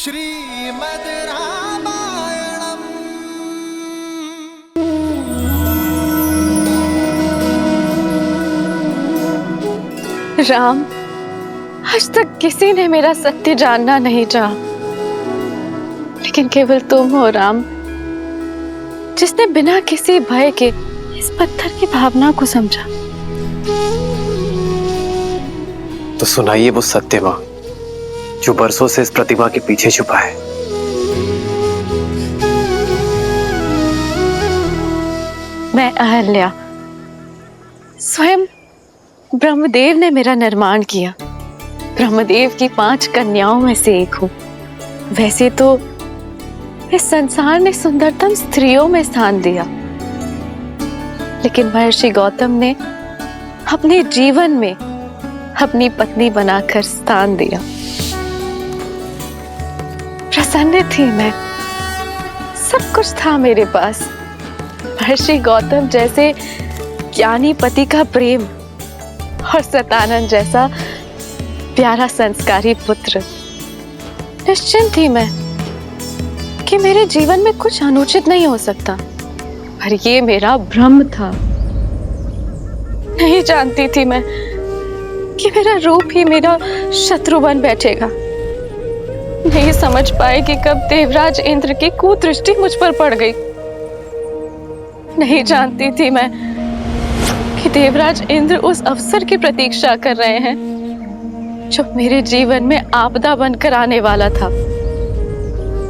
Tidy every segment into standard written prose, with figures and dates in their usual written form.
श्रीमद् रामायणम्। राम, आज तक किसी ने मेरा सत्य जानना नहीं चाहा, लेकिन केवल तुम हो राम, जिसने बिना किसी भय के इस पत्थर की भावना को समझा। तो सुनाइए वो सत्य मां जो बरसों से इस प्रतिमा के पीछे छुपा है। मैं अहल्या, स्वयं ब्रह्मदेव ने मेरा निर्माण किया। ब्रह्मदेव की 5 कन्याओं में से एक हूं। वैसे तो इस संसार ने सुंदरतम स्त्रियों में स्थान दिया, लेकिन महर्षि गौतम ने अपने जीवन में अपनी पत्नी बनाकर स्थान दिया। प्रसन्न थी मैं, सब कुछ था मेरे पास। महर्षि गौतम जैसे ज्ञानी पति का प्रेम और सतानंद जैसा प्यारा संस्कारी पुत्र। निश्चिंत थी मैं कि मेरे जीवन में कुछ अनुचित नहीं हो सकता, पर ये मेरा भ्रम था। नहीं जानती थी मैं कि मेरा रूप ही मेरा शत्रु बन बैठेगा। नहीं समझ पाए कि कब देवराज इंद्र की कुदृष्टि मुझ पर पड़ गई। नहीं जानती थी मैं कि देवराज इंद्र उस अवसर की प्रतीक्षा कर रहे हैं जो मेरे जीवन में आपदा बनकर आने वाला था,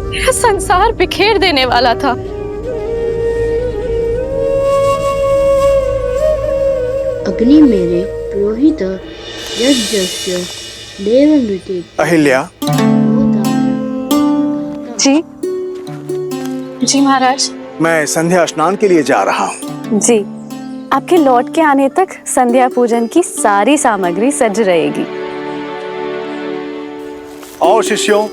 मेरा संसार बिखेर देने वाला था। अग्नि मेरे पुरोहित यज्ञस्य देवमृते। अहिल्या, जी महाराज। मैं संध्या स्नान के लिए जा रहा हूँ। जी, आपके लौट के आने तक संध्या पूजन की सारी सामग्री सज रहेगी। और शिष्यों,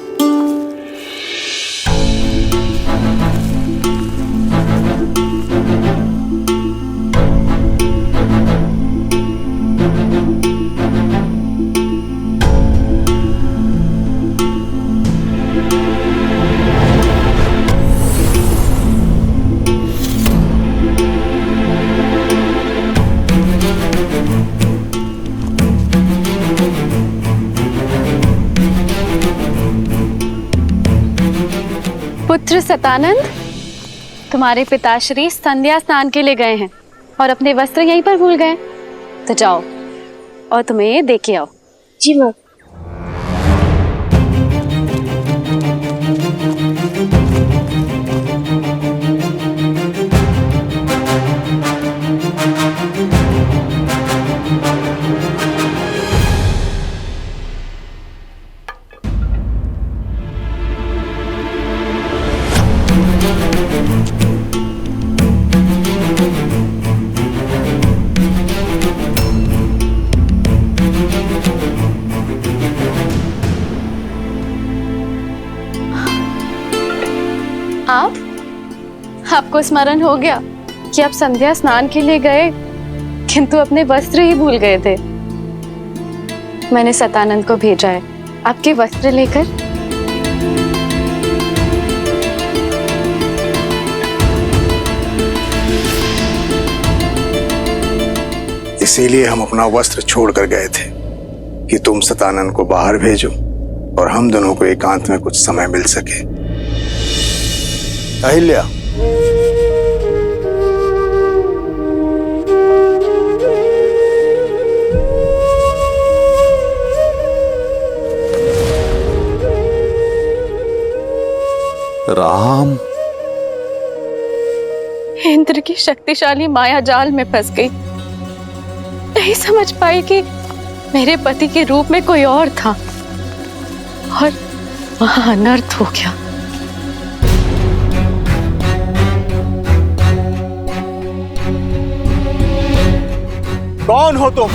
पुत्र सतानंद, तुम्हारे पिताश्री संध्या स्नान के लिए गए हैं और अपने वस्त्र यहीं पर भूल गए। तो जाओ और तुम्हें दे के आओ। जी माँ। आपको स्मरण हो गया कि आप संध्या स्नान के लिए गए, किंतु अपने वस्त्र ही भूल गए थे। मैंने सतानंद को भेजा है आपके वस्त्र लेकर। इसीलिए हम अपना वस्त्र छोड़कर गए थे कि तुम सतानंद को बाहर भेजो और हम दोनों को एकांत में कुछ समय मिल सके। अहिल्या, राम, इंद्र की शक्तिशाली माया जाल में फंस गई। नहीं समझ पाई कि मेरे पति के रूप में कोई और था और वहां अनर्थ हो गया। कौन हो तुम?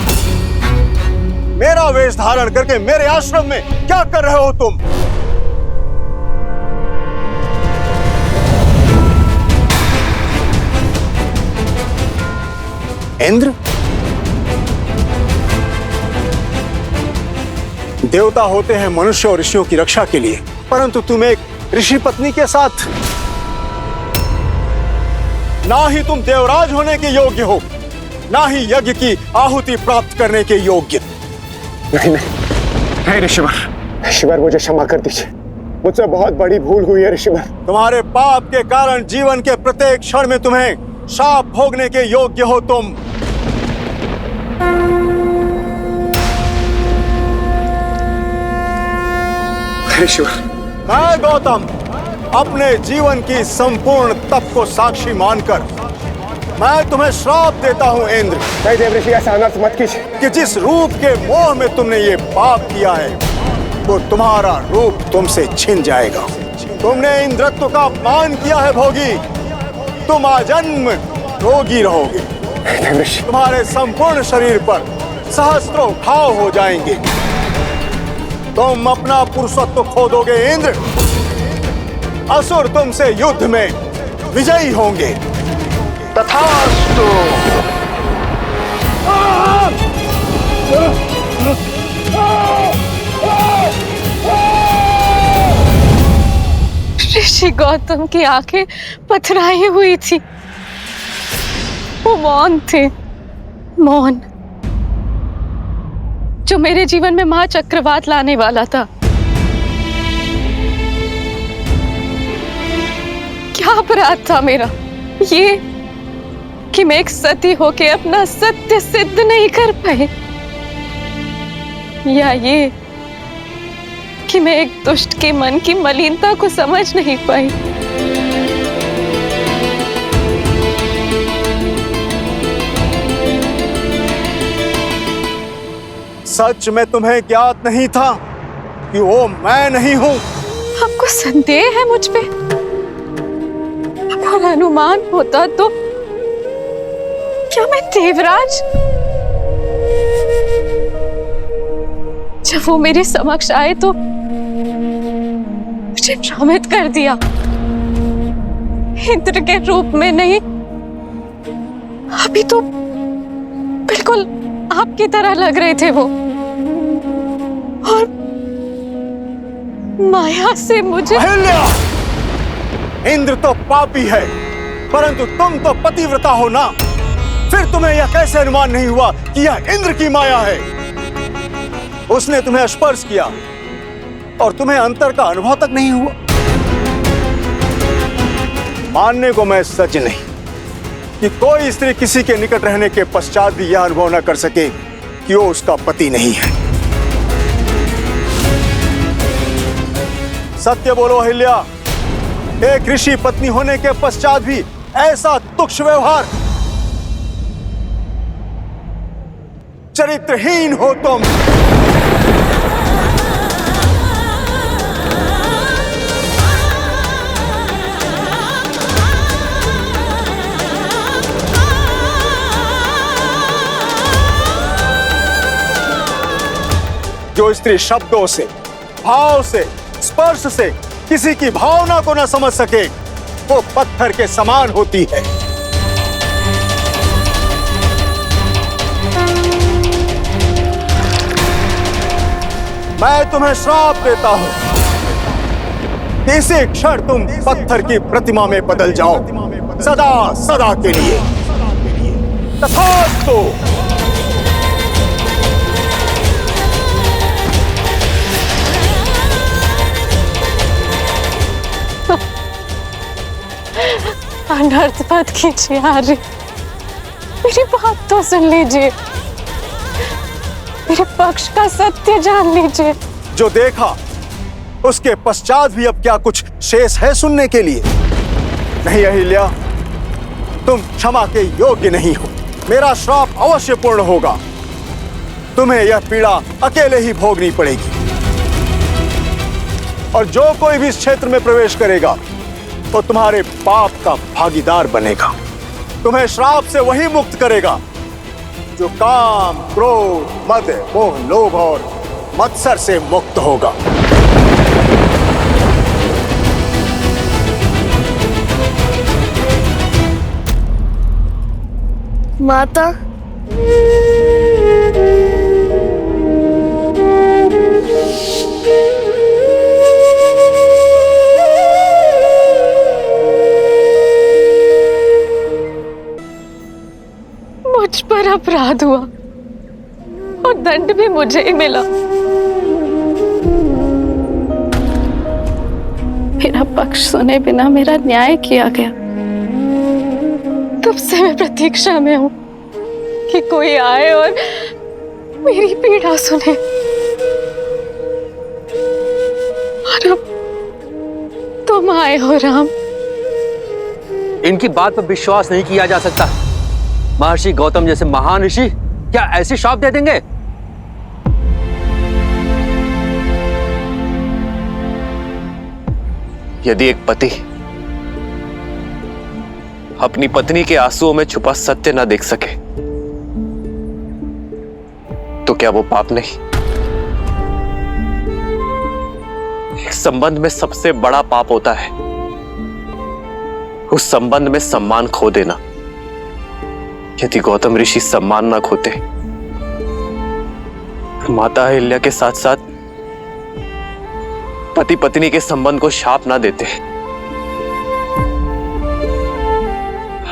मेरा वेश धारण करके मेरे आश्रम में क्या कर रहे हो तुम? इंद्र? देवता होते हैं मनुष्य और ऋषियों की रक्षा के लिए, परंतु तुम एक ऋषि पत्नी के साथ, ना ही तुम देवराज होने के योग्य हो, ना ही यज्ञ की आहुति प्राप्त करने के योग्य। नहीं ऋषिवर, मुझे क्षमा कर दीजिए, मुझसे बहुत बड़ी भूल हुई है ऋषिवर। तुम्हारे पाप के कारण जीवन के प्रत्येक क्षण में तुम्हें शाप भोगने के योग्य हो तुम। ऋषिवर, मैं गौतम अपने जीवन की संपूर्ण तप को साक्षी मानकर मैं तुम्हें श्राप देता हूं इंद्र। नहीं देव ऋषि, ऐसा अनर्थ मत कीजिए कि जिस रूप के मोह में तुमने ये पाप किया है वो तुम्हारा रूप तुमसे छिन जाएगा। तुमने इंद्रत्व का अपमान किया है भोगी, तुम आजन्म रोगी रहोगे। तुम्हारे संपूर्ण शरीर पर सहस्त्रों घाव हो जाएंगे। तुम अपना पुरुषत्व खो दोगे इंद्र। असुर तुमसे युद्ध में विजयी होंगे। तथास्तु। ऋषि गौतम की आंखें पथराई हुई थी। वो मौन थे, मौन, जो मेरे जीवन में महाचक्रवात लाने वाला था। क्या अपराध था मेरा ये कि मैं एक सती होके अपना सत्य सिद्ध नहीं कर पाई, या ये कि मैं एक दुष्ट के मन की मलिनता को समझ नहीं पाई। सच में तुम्हें ज्ञात नहीं था कि वो मैं नहीं हूं। आपको संदेह है मुझ पे? अगर अनुमान होता तो क्या मैं देवराज? जब वो मेरे समक्ष आए तो मुझे भ्रमित कर दिया। इंद्र के रूप में नहीं, अभी तो बिल्कुल आपकी तरह लग रहे थे वो, और माया से मुझे। अहिल्या! इंद्र तो पापी है, परंतु तुम तो पतिव्रता हो ना। फिर तुम्हें यह कैसे अनुमान नहीं हुआ कि यह इंद्र की माया है? उसने तुम्हें स्पर्श किया और तुम्हें अंतर का अनुभव तक नहीं हुआ। मानने को मैं सच नहीं कि कोई स्त्री किसी के निकट रहने के पश्चात भी यह अनुभव न कर सके कि वो उसका पति नहीं है। सत्य बोलो अहिल्या, एक ऋषि पत्नी होने के पश्चात भी ऐसा तुच्छ व्यवहार। चरित्रहीन हो तुम। जो स्त्री शब्दों से, भाव से, स्पर्श से किसी की भावना को न समझ सके वो पत्थर के समान होती है। मैं तुम्हें श्राप देता हूं कि इसी क्षण तुम पत्थर की प्रतिमा में बदल जाओ, सदा सदा के लिए। तथास्तु। अनर्थ मत कीजिए आर्य, मेरी बात तो सुन लीजिए, मेरे पक्ष का सत्य जान लीजिए। जो देखा उसके पश्चात भी अब क्या कुछ शेष है सुनने के लिए? नहीं अहिल्या, तुम क्षमा के योग्य नहीं हो। मेरा श्राप अवश्य पूर्ण होगा। तुम्हें यह पीड़ा अकेले ही भोगनी पड़ेगी, और जो कोई भी इस क्षेत्र में प्रवेश करेगा तो तुम्हारे पाप का भागीदार बनेगा। तुम्हें श्राप से वही मुक्त करेगा जो काम, क्रोध, मद, मोह, लोभ और मत्सर से मुक्त होगा। माता, पर अपराध हुआ और दंड भी मुझे ही मिला। मेरा पक्ष सुने बिना मेरा न्याय किया गया। तब से मैं प्रतीक्षा में हूं कि कोई आए और मेरी पीड़ा सुने। और अब तुम आए हो राम। इनकी बात पर विश्वास नहीं किया जा सकता। महर्षि गौतम जैसे महान ऋषि क्या ऐसी श्राप दे देंगे? यदि एक पति अपनी पत्नी के आंसुओं में छुपा सत्य ना देख सके तो क्या वो पाप नहीं? एक संबंध में सबसे बड़ा पाप होता है उस संबंध में सम्मान खो देना। यदि गौतम ऋषि सम्मान ना खोते, माता अहिल्या के साथ साथ पति पत्नी के संबंध को शाप ना देते,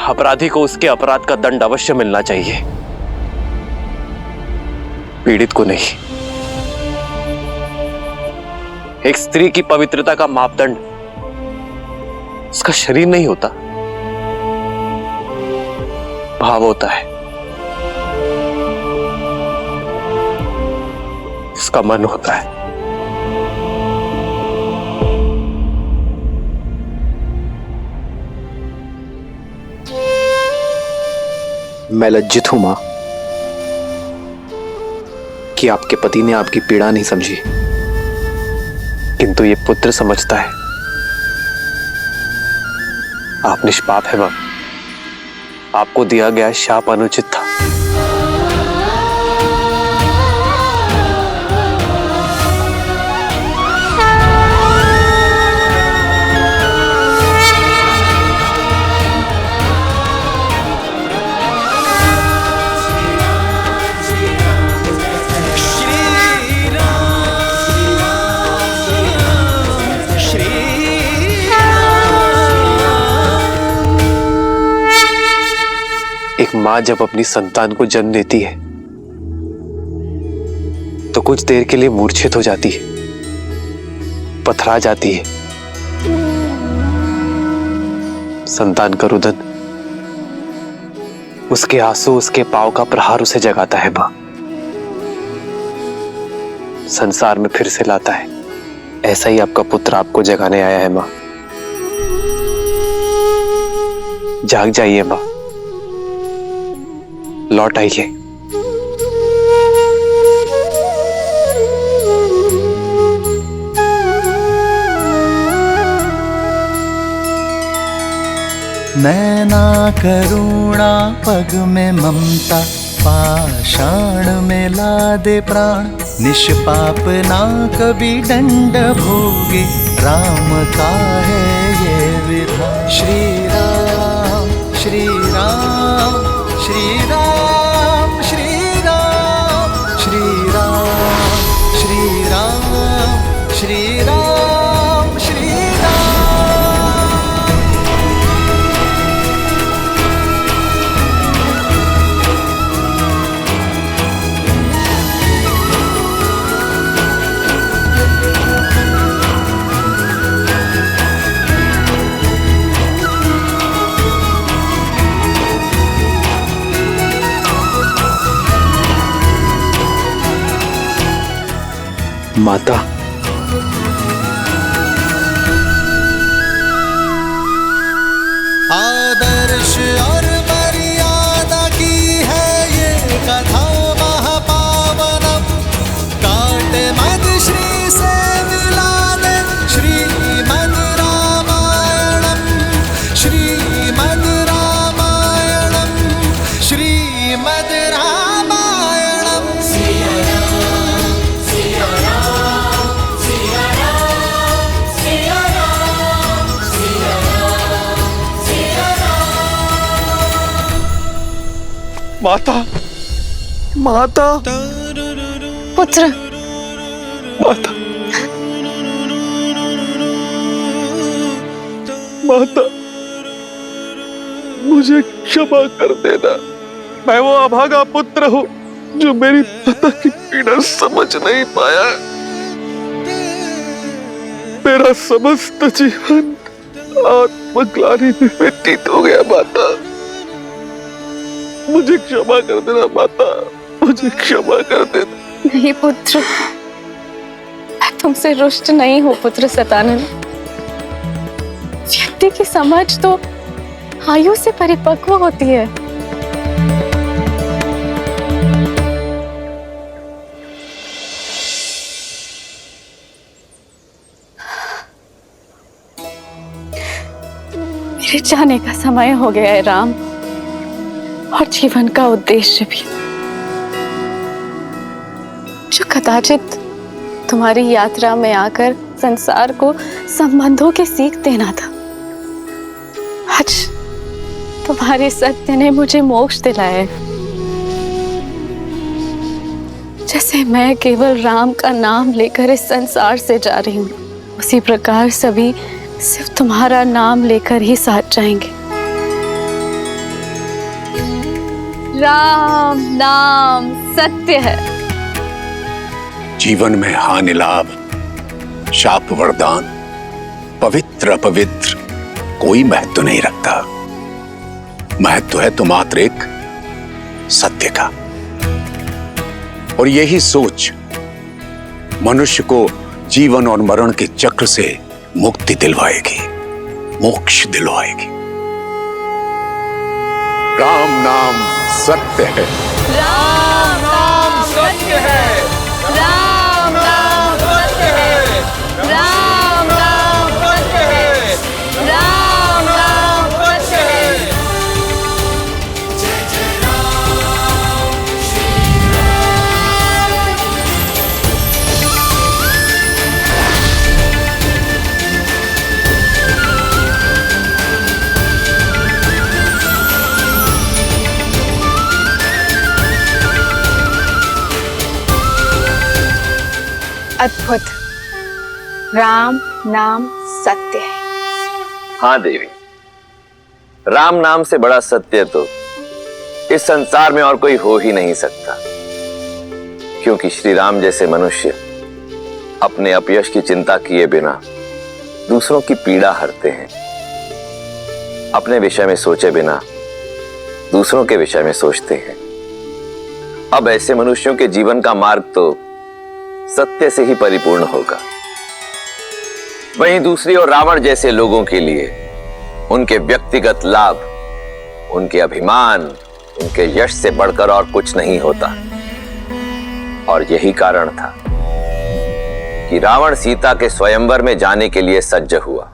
अपराधी को उसके अपराध का दंड अवश्य मिलना चाहिए, पीड़ित को नहीं। एक स्त्री की पवित्रता का मापदंड उसका शरीर नहीं होता, भाव होता है, उसका मन होता है। मैं लज्जित हूं मां कि आपके पति ने आपकी पीड़ा नहीं समझी, किंतु ये पुत्र समझता है। आप निष्पाप है मां, आपको दिया गया शाप अनुचित था। एक मां जब अपनी संतान को जन्म देती है तो कुछ देर के लिए मूर्छित हो जाती है, पथरा जाती है। संतान का रुदन, उसके आंसू, उसके पांव का प्रहार उसे जगाता है मां, संसार में फिर से लाता है। ऐसा ही आपका पुत्र आपको जगाने आया है मां। जाग जाइए मां, लौट आइए। नैना करुणा पग में ममता, पाषाण में लादे प्राण, निष्पाप ना कभी दंड भोगे, राम का है ये विधान। श्री राम श्री राम श्री राम श्री राम श्री राम श्री राम श्री राम श्री राम। माता, आदर्श और मर्यादा की है ये कथा महापावनम, काट मद श्री से मिला दे श्रीमद् रामायणम, श्रीमद् रामायणम, श्रीमद् रामायणम। माता, माता, पुत्र, माता, माता, मुझे क्षमा कर देना। मैं वो अभागा पुत्र हूँ जो मेरी माता की पीड़ा समझ नहीं पाया। मेरा समस्त जीवन आत्मग्लानि में व्यतीत हो गया। माता, मुझे क्षमा कर देना। माता, मुझे क्षमा कर देना। नहीं पुत्र, मैं तुमसे रुष्ट नहीं हूँ पुत्र सतानंद। व्यक्ति की समझ तो आयु से परिपक्व होती है। मेरे जाने का समय हो गया है राम, और जीवन का उद्देश्य भी, जो कदाचित तुम्हारी यात्रा में आकर संसार को संबंधों की सीख देना था। आज तुम्हारे सत्य ने मुझे मोक्ष दिलाया है। जैसे मैं केवल राम का नाम लेकर इस संसार से जा रही हूँ, उसी प्रकार सभी सिर्फ तुम्हारा नाम लेकर ही साथ जाएंगे। राम नाम सत्य है। जीवन में हानि लाभ, शाप वरदान, पवित्र अपवित्र कोई महत्व नहीं रखता। महत्व है तो मात्र एक सत्य का। और यही सोच मनुष्य को जीवन और मरण के चक्र से मुक्ति दिलवाएगी, मोक्ष दिलवाएगी। राम नाम सत्य है। राम नाम सत्य है। राम नाम सत्य है। राम नाम सत्य है। राम नाम सत्य है। अद्भुत। राम नाम सत्य है। हाँ देवी, राम नाम से बड़ा सत्य तो इस संसार में और कोई हो ही नहीं सकता। क्योंकि श्री राम जैसे मनुष्य अपने अपयश की चिंता किए बिना दूसरों की पीड़ा हरते हैं। अपने विषय में सोचे बिना दूसरों के विषय में सोचते हैं। अब ऐसे मनुष्यों के जीवन का मार्ग तो सत्य से ही परिपूर्ण होगा। वहीं दूसरी ओर रावण जैसे लोगों के लिए उनके व्यक्तिगत लाभ, उनके अभिमान, उनके यश से बढ़कर और कुछ नहीं होता। और यही कारण था कि रावण सीता के स्वयंवर में जाने के लिए सज्ज हुआ।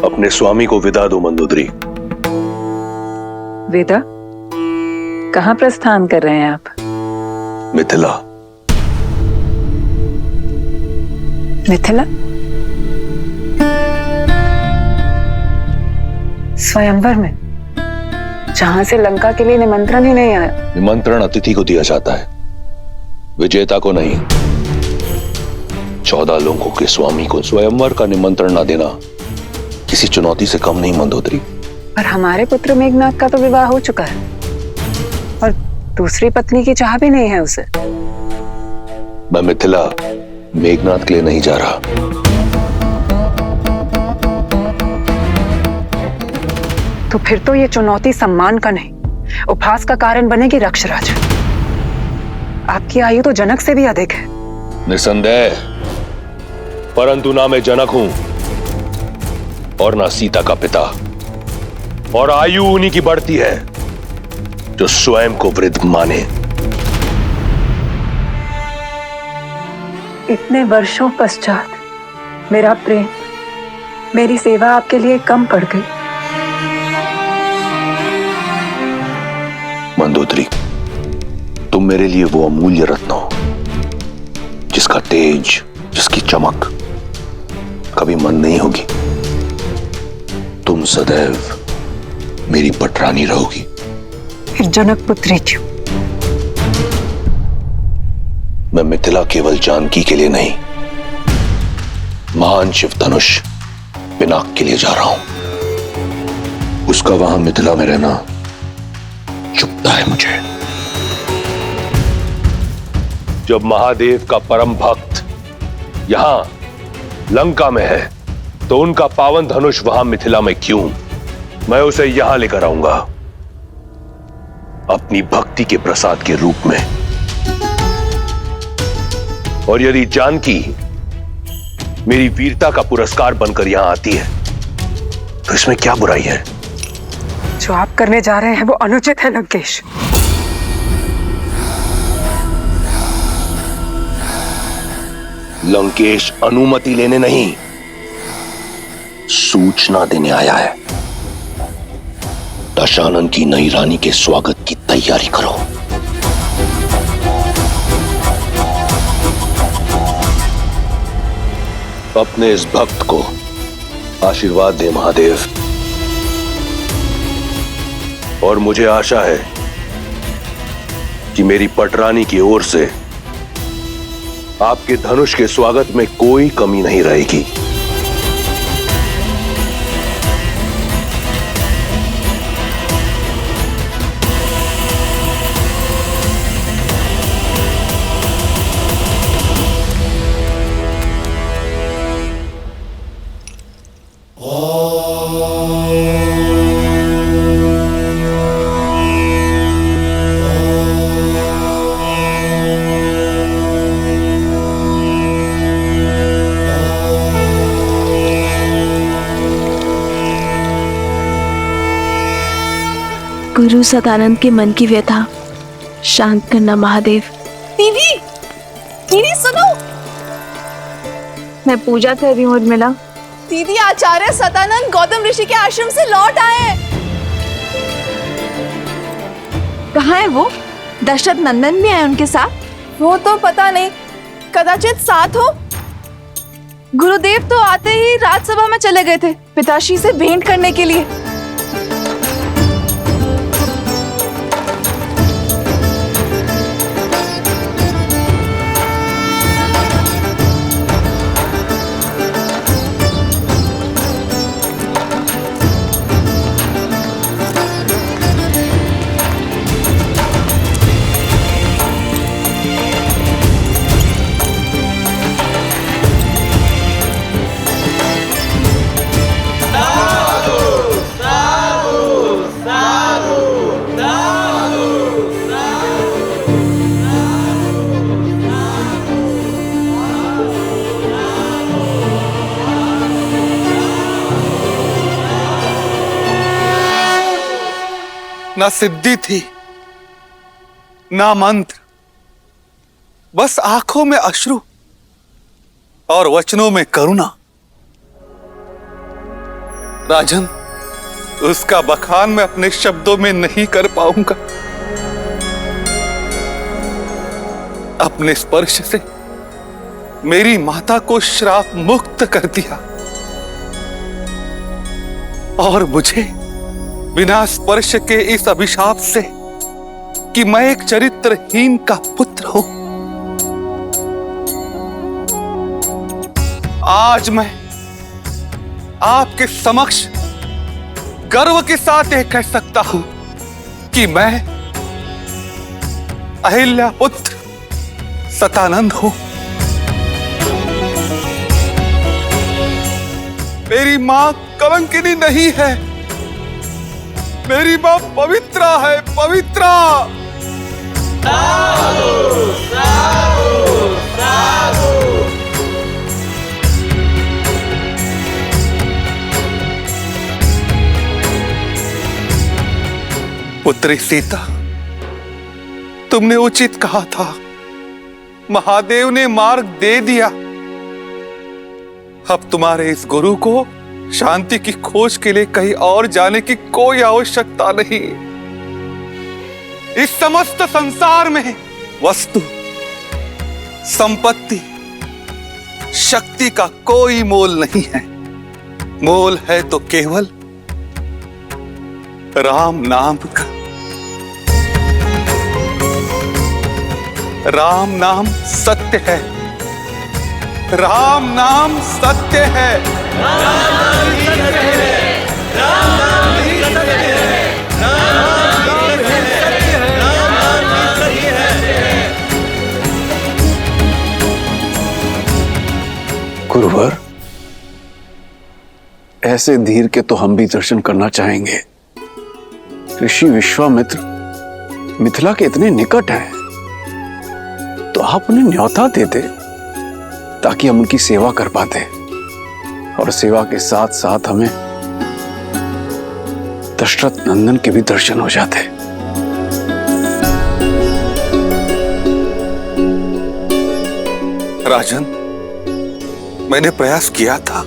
अपने स्वामी को विदा दो मंदोदरी। विदा? कहाँ प्रस्थान कर रहे हैं आप? मिथिला। मिथिला? स्वयंवर में, जहां से लंका के लिए निमंत्रण ही नहीं आया। निमंत्रण अतिथि को दिया जाता है, विजेता को नहीं। 14 लोगों के स्वामी को स्वयंवर का निमंत्रण ना देना किसी चुनौती से कम नहीं मंदोदरी। पर हमारे पुत्र मेघनाथ का तो विवाह हो चुका है और दूसरी पत्नी की चाह भी नहीं है उसे। मैं मिथिला मेघनाथ के लिए नहीं जा रहा। तो फिर तो ये चुनौती सम्मान का नहीं, उपहास का कारण बनेगी रक्षराज। आपकी आयु तो जनक से भी अधिक है। निसंदेह, परंतु ना मैं जनक हूं और ना सीता का पिता। और आयु उन्हीं की बढ़ती है जो स्वयं को वृद्ध माने। इतने वर्षों पश्चात मेरा प्रेम, मेरी सेवा आपके लिए कम पड़ गई। मंदोदरी, तुम मेरे लिए वो अमूल्य रत्न हो जिसका तेज, जिसकी चमक कभी मन नहीं होगी। तुम सदैव मेरी पटरानी रहोगी। फिर जनक पुत्री क्यों? मैं मिथिला केवल जानकी के लिए नहीं, महान शिव धनुष पिनाक के लिए जा रहा हूं। उसका वहां मिथिला में रहना चुभता है मुझे। जब महादेव का परम भक्त यहां लंका में है तो उनका पावन धनुष वहां मिथिला में क्यों? मैं उसे यहां लेकर आऊंगा अपनी भक्ति के प्रसाद के रूप में। और यदि जानकी मेरी वीरता का पुरस्कार बनकर यहां आती है तो इसमें क्या बुराई है? जो आप करने जा रहे हैं वो अनुचित है लंकेश। लंकेश अनुमति लेने नहीं, सूचना देने आया है। दशानन की नई रानी के स्वागत की तैयारी करो। अपने इस भक्त को आशीर्वाद दे महादेव। और मुझे आशा है कि मेरी पटरानी की ओर से आपके धनुष के स्वागत में कोई कमी नहीं रहेगी। गुरु सदानंद के मन की व्यथा शांत करना महादेव। दीदी, दीदी सुनो। मैं पूजा कर रही हूँ उर्मिला। दीदी, आचार्य सदानंद गौतम ऋषि के आश्रम से लौट आए। कहाँ है वो? दशरथ नंदन भी है उनके साथ? वो तो पता नहीं, कदाचित साथ हो। गुरुदेव तो आते ही राजसभा में चले गए थे पिताश्री से भेंट करने के लिए। ना सिद्धि थी ना मंत्र, बस आंखों में अश्रु और वचनों में करुणा। राजन, उसका बखान मैं अपने शब्दों में नहीं कर पाऊंगा। अपने स्पर्श से मेरी माता को श्राप मुक्त कर दिया और मुझे बिना स्पर्श के इस अभिशाप से कि मैं एक चरित्रहीन का पुत्र हूं, आज मैं आपके समक्ष गर्व के साथ यह कह सकता हूं कि मैं अहिल्या पुत्र सतानंद हूं। मेरी मां कलंकिनी नहीं है, मेरी मां पवित्रा है, पवित्रा। पुत्री सीता, तुमने उचित कहा था, महादेव ने मार्ग दे दिया। अब तुम्हारे इस गुरु को शांति की खोज के लिए कहीं और जाने की कोई आवश्यकता नहीं। इस समस्त संसार में वस्तु, संपत्ति, शक्ति का कोई मोल नहीं है। मोल है तो केवल राम नाम का। राम नाम सत्य है, राम नाम सत्य है, राम नाम ही सत्य है, राम नाम ही सत्य है, राम नाम ही सत्य है, राम नाम ही सत्य है। गुरुवर, ऐसे धीर के तो हम भी दर्शन करना चाहेंगे। ऋषि विश्वामित्र मिथिला के इतने निकट है, तो आप उन्हें न्योता देते ताकि हम उनकी सेवा कर पाते, और सेवा के साथ साथ हमें दशरथ नंदन के भी दर्शन हो जाते। राजन, मैंने प्रयास किया था।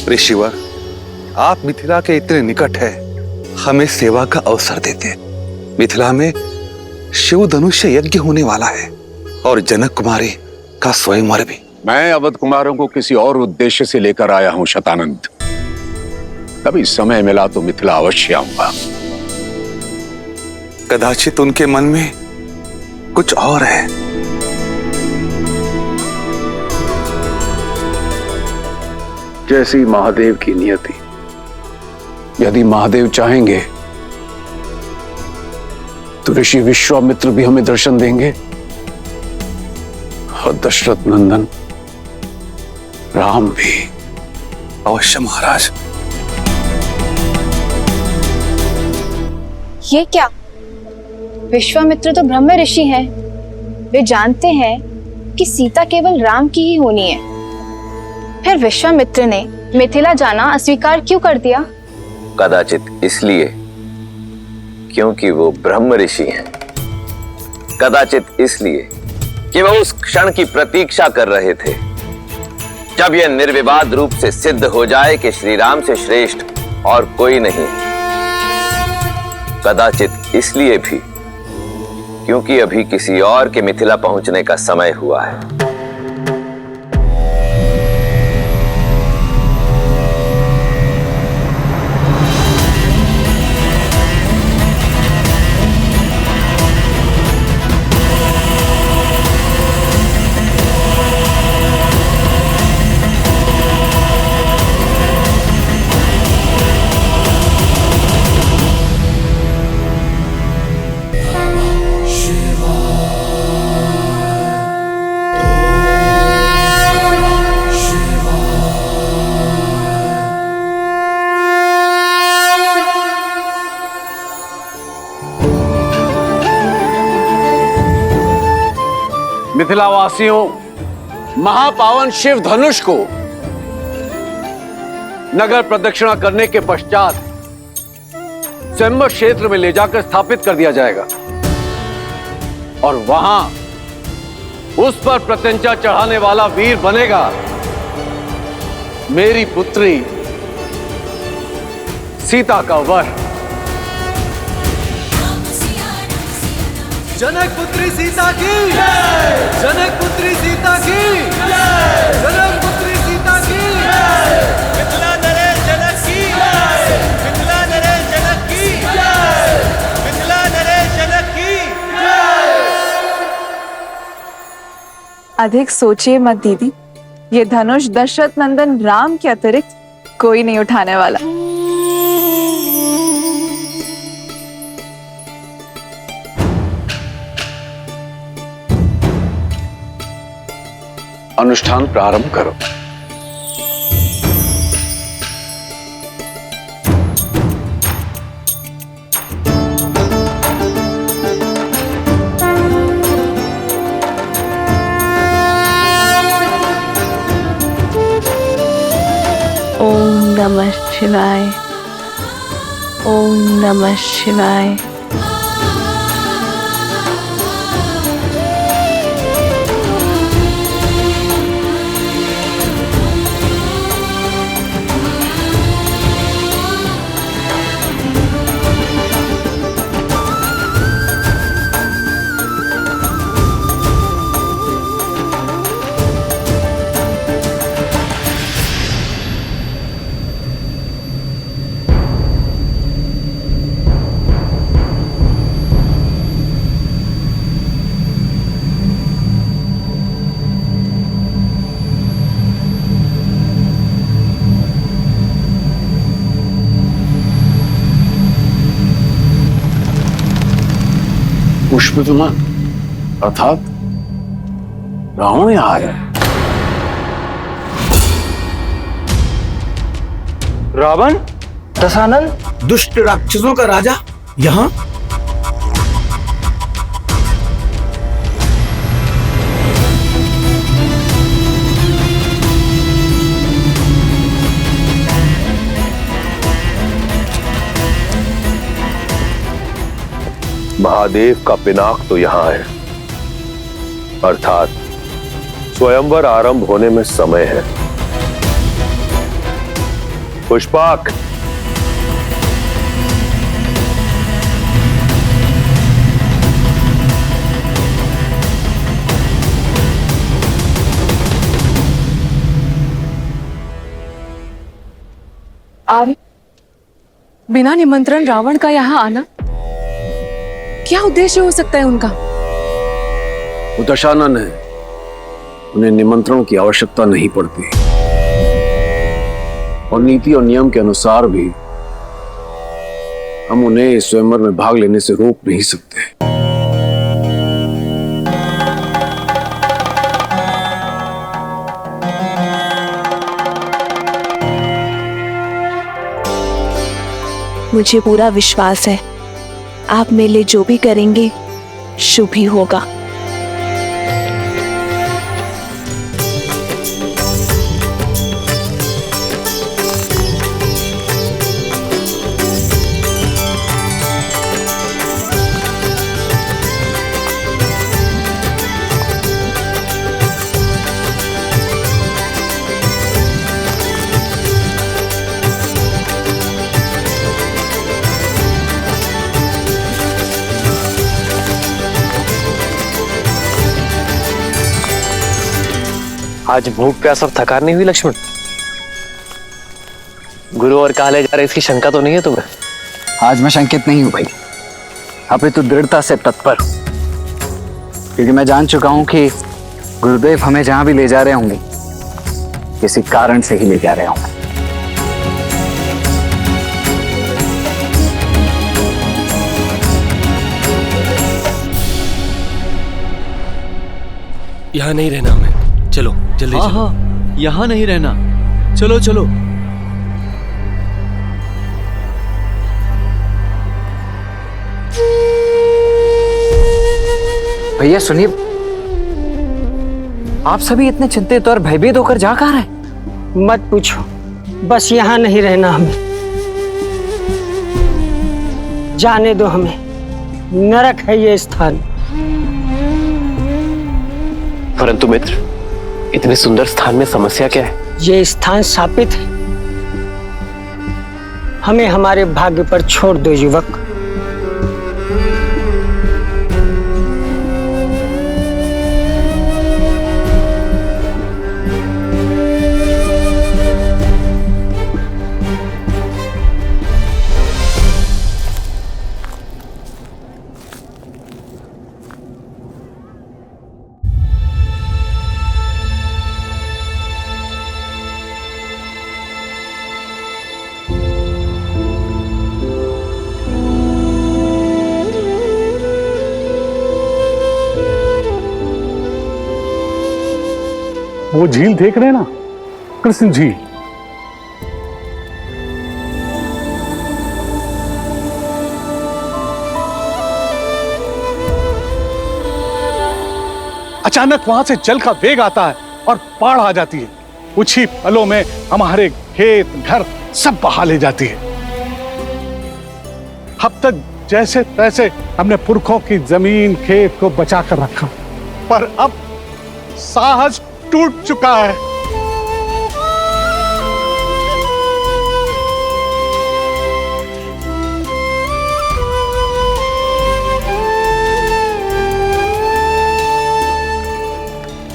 ऋषिवर, आप मिथिला के इतने निकट है, हमें सेवा का अवसर देते। मिथिला में शिव धनुष्य यज्ञ होने वाला है और जनक कुमारी का स्वयंवर भी। मैं अवध कुमारों को किसी और उद्देश्य से लेकर आया हूं शतानंद। कभी समय मिला तो मिथिला अवश्य आऊंगा। कदाचित उनके मन में कुछ और है। जैसी महादेव की नियति। यदि महादेव चाहेंगे तो ऋषि विश्वामित्र भी हमें दर्शन देंगे और दशरथ नंदन राम भी। अवश्य महाराज। ये क्या? विश्वामित्र तो ब्रह्म ऋषि हैं। वे जानते हैं कि सीता केवल राम की ही होनी है। फिर विश्वामित्र ने मिथिला जाना अस्वीकार क्यों कर दिया? कदाचित इसलिए क्योंकि वो ब्रह्म ऋषि हैं। कदाचित इसलिए कि वो उस क्षण की प्रतीक्षा कर रहे थे जब यह निर्विवाद रूप से सिद्ध हो जाए कि श्री राम से श्रेष्ठ और कोई नहीं। कदाचित इसलिए भी क्योंकि अभी किसी और के मिथिला पहुंचने का समय हुआ है। मिथिलावासियों, महापावन शिव धनुष को नगर प्रदक्षिणा करने के पश्चात स्वयंवर क्षेत्र में ले जाकर स्थापित कर दिया जाएगा और वहां उस पर प्रत्यंचा चढ़ाने वाला वीर बनेगा मेरी पुत्री सीता का वर। जनक पुत्री सीता की जय, जनक पुत्री सीता की जय, जनक पुत्री सीता की जय, मिथिला नरेश जनक की जय, मिथिला नरेश जनक की जय, मिथिला नरेश जनक की जय। अधिक सोचिए मत दीदी, ये धनुष दशरथ नंदन राम के अतिरिक्त कोई नहीं उठाने वाला। अनुष्ठान प्रारंभ करो। ओम नमः शिवाय, ओम नमः शिवाय। पुष्प विमान अर्थात रावण यहाँ आया। रावण, दशानन, दुष्ट राक्षसों का राजा यहाँ? महादेव का पिनाक तो यहां है, अर्थात स्वयंवर आरंभ होने में समय है। पुष्पाक, आर्य, बिना निमंत्रण रावण का यहाँ आना, क्या उद्देश्य हो सकता है उनका? वो दशानन है, उन्हें निमंत्रण की आवश्यकता नहीं पड़ती और नीति और नियम के अनुसार भी हम उन्हें स्वयंवर में भाग लेने से रोक नहीं सकते। मुझे पूरा विश्वास है आप मेरे लिए जो भी करेंगे शुभ ही होगा। आज भूख प्यास और थकान नहीं हुई लक्ष्मण? गुरु और कहा ले जा रहे, इसकी शंका तो नहीं है तुम्हें? आज मैं शंकित नहीं हूं भाई, अभी तो दृढ़ता से तत्पर, क्योंकि मैं जान चुका हूं कि गुरुदेव हमें जहां भी ले जा रहे होंगे किसी कारण से ही ले जा रहे होंगे। यहाँ नहीं रहना हमें, चलो जल्दी चलो। हाँ, यहाँ नहीं रहना, चलो चलो। भैया सुनिए, आप सभी इतने चिंतित और भयभीत होकर जा कहाँ रहे? मत पूछो, बस यहाँ नहीं रहना हमें, जाने दो हमें, नरक है ये स्थान। परंतु मित्र, इतने सुंदर स्थान में समस्या क्या है? ये स्थान शापित है, हमें हमारे भाग्य पर छोड़ दो युवक। वो झील देख रहे हैं ना, कृष्ण झील। अचानक वहां से जल का वेग आता है और बाढ़ आ जाती है। कुछ ही पलों में हमारे खेत घर सब बहा ले जाती है। अब तक जैसे तैसे हमने पुरखों की जमीन खेत को बचा कर रखा, पर अब साहस टूट चुका है।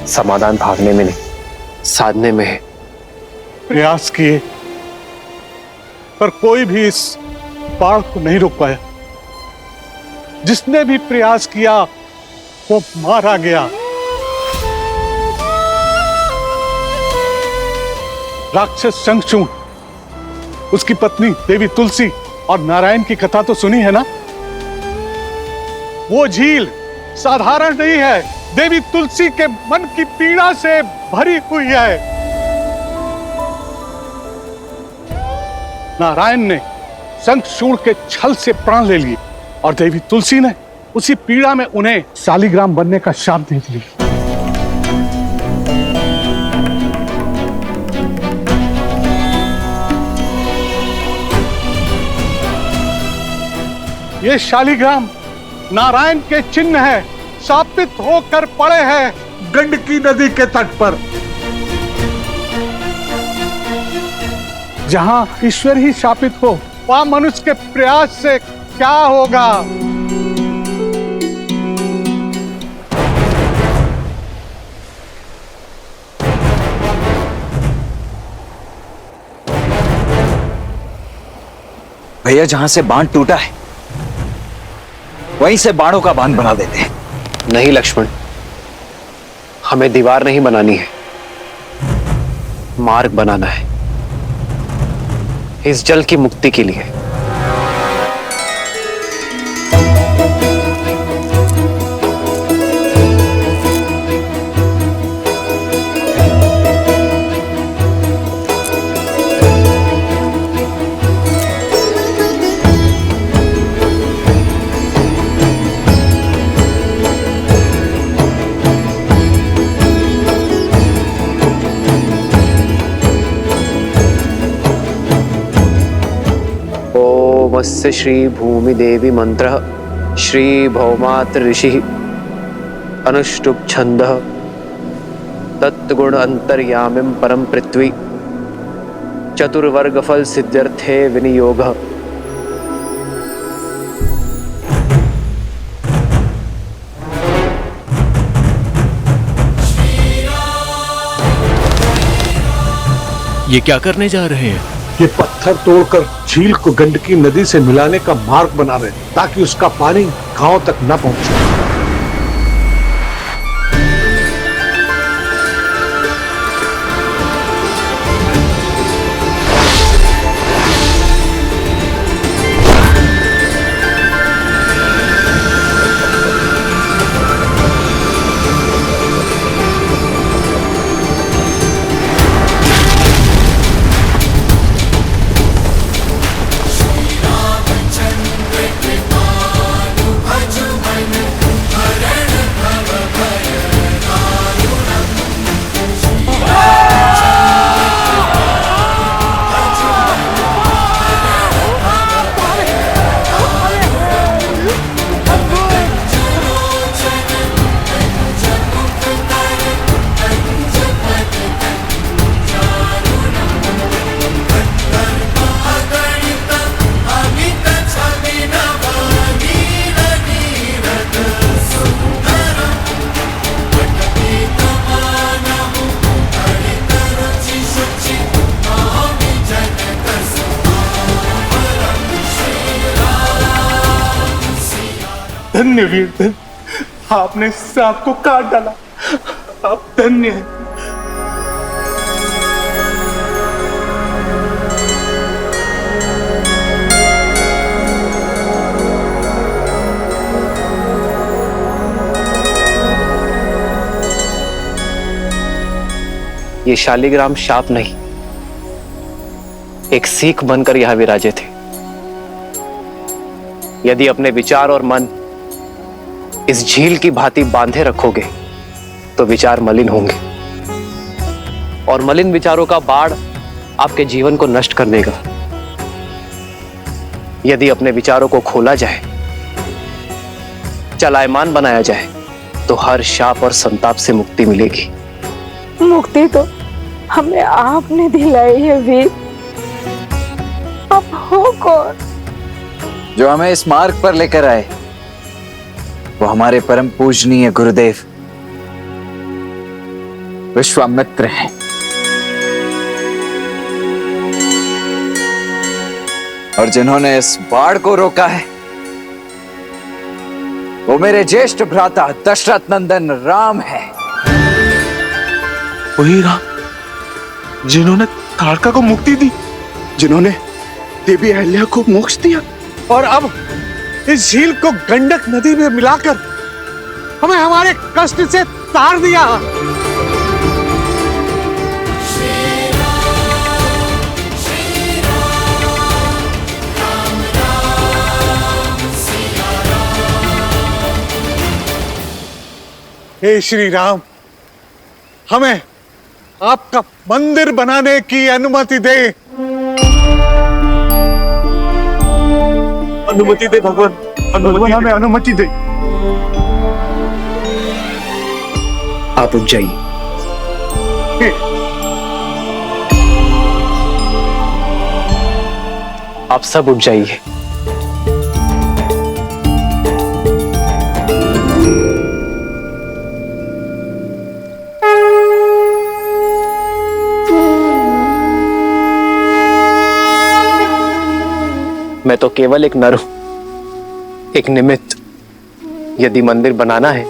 समाधान भागने में नहीं, साधने में है। प्रयास किए पर कोई भी इस बाढ़ को नहीं रोक पाया। जिसने भी प्रयास किया वो मारा गया। राक्षस शंखचूड़, उसकी पत्नी देवी तुलसी और नारायण की कथा तो सुनी है ना। वो झील साधारण नहीं है, देवी तुलसी के मन की पीड़ा से भरी हुई है। नारायण ने शंखचूड़ के छल से प्राण ले लिए और देवी तुलसी ने उसी पीड़ा में उन्हें शालिग्राम बनने का शाप दे दिया। ये शालिग्राम नारायण के चिन्ह है, शापित होकर पड़े हैं गंडकी नदी के तट पर। जहां ईश्वर ही शापित हो, वहां मनुष्य के प्रयास से क्या होगा। भैया, जहां से बांध टूटा है वहीं से बाणों का बांध बना देते हैं। नहीं लक्ष्मण, हमें दीवार नहीं बनानी है, मार्ग बनाना है इस जल की मुक्ति के लिए। ओमस्य श्री भूमि देवी मंत्र श्री भौमात्र ऋषि अनुष्टुप छंद तत्गुण अंतर्यामिं परम पृथ्वी चतुर्वर्ग फल सिद्ध्यर्थे विनियोग। ये क्या करने जा रहे हैं? ये पत्थर तोड़कर झील को गंडकी नदी से मिलाने का मार्ग बना रहे हैं, ताकि उसका पानी गांव तक न पहुंचे। धन्य वीर धन्य, आपने सांप को काट डाला, आप धन्य हैं। ये शालिग्राम शाप नहीं, एक सीख बनकर यहां विराजे थे। यदि अपने विचार और मन इस झील की भांति बांधे रखोगे तो विचार मलिन होंगे, और मलिन विचारों का बाढ़ आपके जीवन को नष्ट कर देगा। यदि अपने विचारों को खोला जाए, चलायमान बनाया जाए, तो हर शाप और संताप से मुक्ति मिलेगी। मुक्ति तो हमें आपने दिलाई है वीर। अब हो कौन जो हमें इस मार्ग पर लेकर आए? वो हमारे परम पूजनीय गुरुदेव विश्वामित्र हैं। और जिन्होंने इस बाढ़ को रोका है वो मेरे ज्येष्ठ भ्राता दशरथ नंदन राम है। वही राम जिन्होंने ताड़का को मुक्ति दी, जिन्होंने देवी अहल्या को मोक्ष दिया, और अब इस झील को गंडक नदी में मिलाकर हमें हमारे कष्ट से तार दिया। हे श्री राम, हमें आपका मंदिर बनाने की अनुमति दे। अनुमति दे भगवान, भगवान हमें अनुमति दे। आप उठ जाइए। आप सब उठ जाइए। मैं तो केवल एक नर हूं, एक निमित्त। यदि मंदिर बनाना है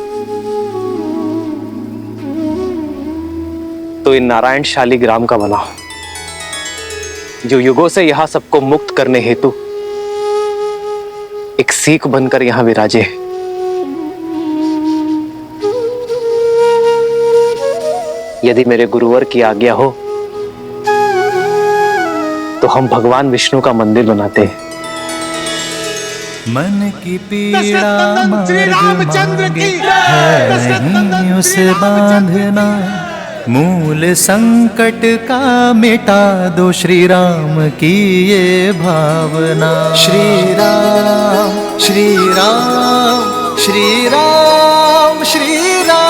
तो इन नारायण शालिग्राम का बनाओ, जो युगों से यहां सबको मुक्त करने हेतु एक सीख बनकर यहां विराजे है। यदि मेरे गुरुवर की आज्ञा हो तो हम भगवान विष्णु का मंदिर बनाते हैं। मन की पीड़ा रामचंद्र की है नहीं उसे बांधना, मूल संकट का मिटा दो श्री राम की ये भावना। श्री राम श्री राम श्री राम श्री राम।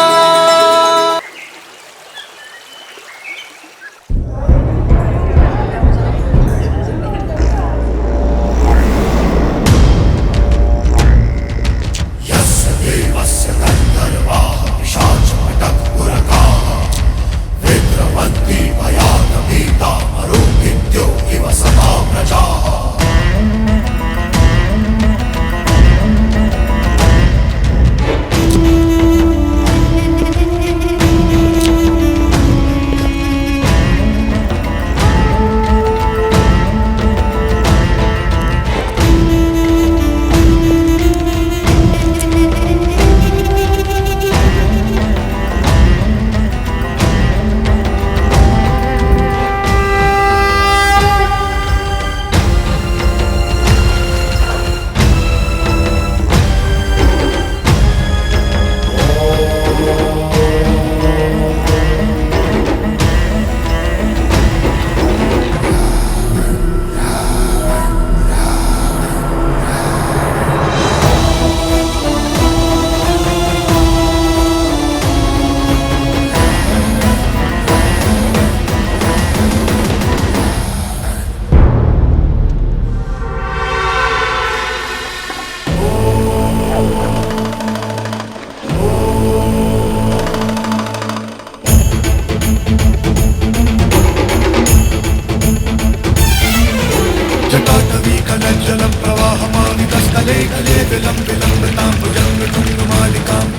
गज्जलं प्रवाहमानितस्थले कले विलम्बितां भुजङ्गतुङ्गमालिकाम्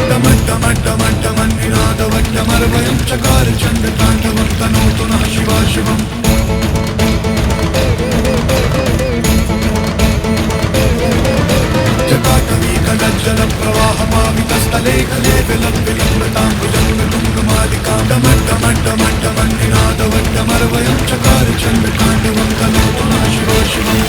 डमड्डमड्डमड्डमन्निनादवड्डमर्वयं चकार चण्डताण्डवं तनोतु नः शिवा शिवम् जटाटवीकगज्जलं प्रवाहमावितस्थले कले विलम्बितां भुजङ्गतुङ्गमालिकां डमड्डमड्डमड्डमन्निनादवड्डमर्वयं चकार चण्डताण्डवं तनोतु नः शिवा शिवम्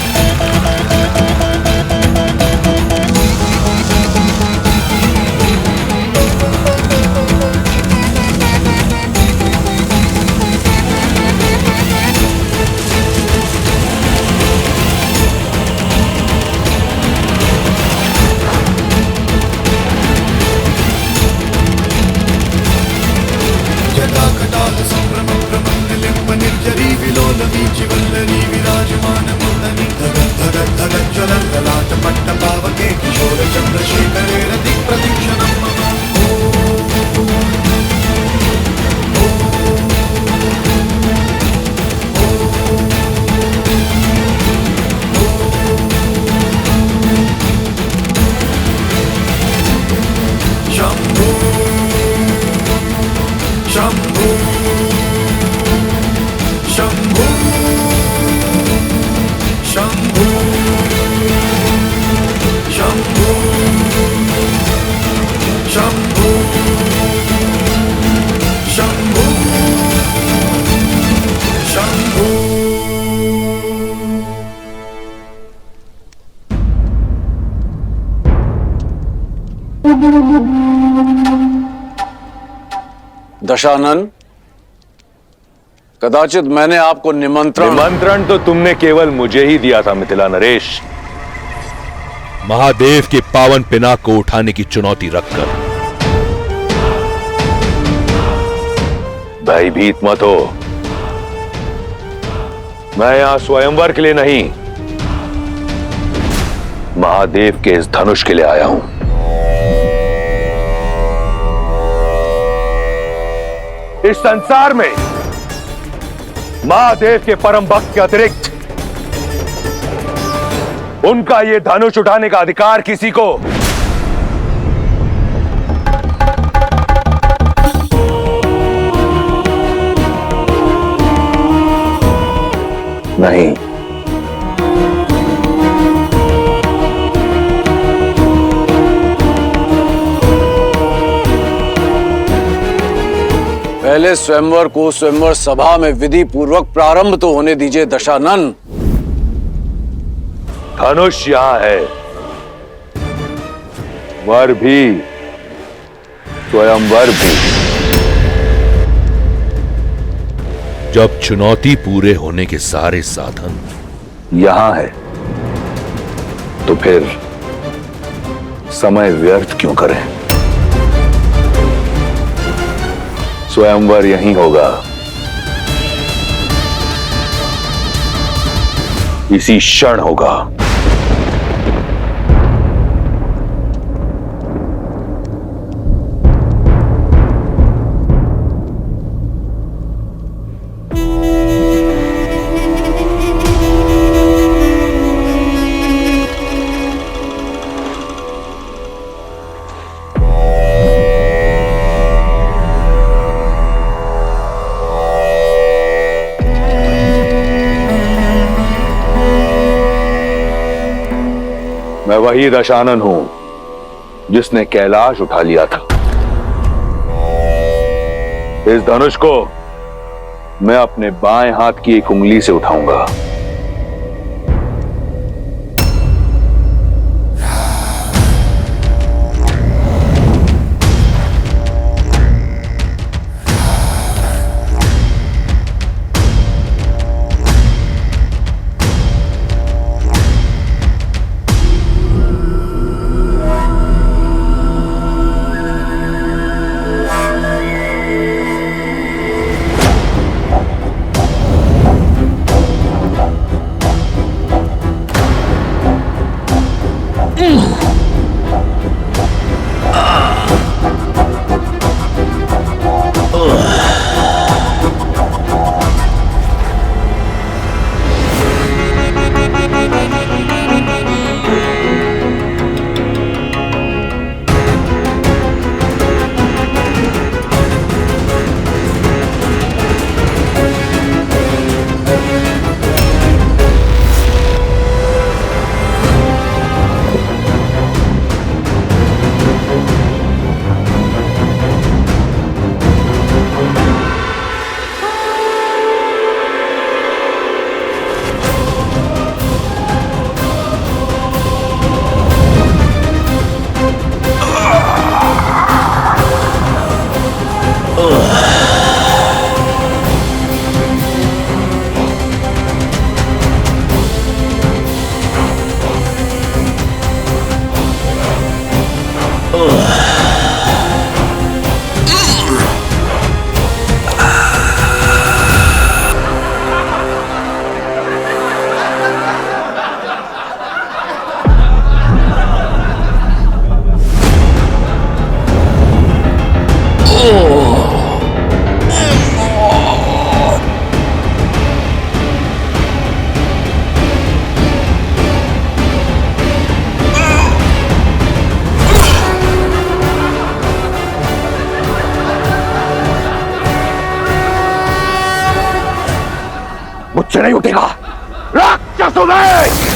दशानन, कदाचित मैंने आपको निमंत्रण तो तुमने केवल मुझे ही दिया था मिथिला नरेश। महादेव के पावन पिनाक को उठाने की चुनौती रखकर। भयभीत मत हो, मैं यहां स्वयंवर के लिए नहीं, महादेव के इस धनुष के लिए आया हूं। इस संसार में महादेव के परम भक्त के अतिरिक्त उनका ये धनुष उठाने का अधिकार किसी को नहीं। पहले स्वयंवर को स्वयंवर सभा में विधि पूर्वक प्रारंभ तो होने दीजिए दशानन। धनुष यहां है, वर भी, स्वयंवर भी। जब चुनौती पूरे होने के सारे साधन यहां है तो फिर समय व्यर्थ क्यों करें? स्वयंवर यहीं होगा, इसी क्षण होगा। मैं वही दशानन हूं जिसने कैलाश उठा लिया था। इस धनुष को मैं अपने बाएं हाथ की एक उंगली से उठाऊंगा। पद से नहीं उठेगा। राक्षसों में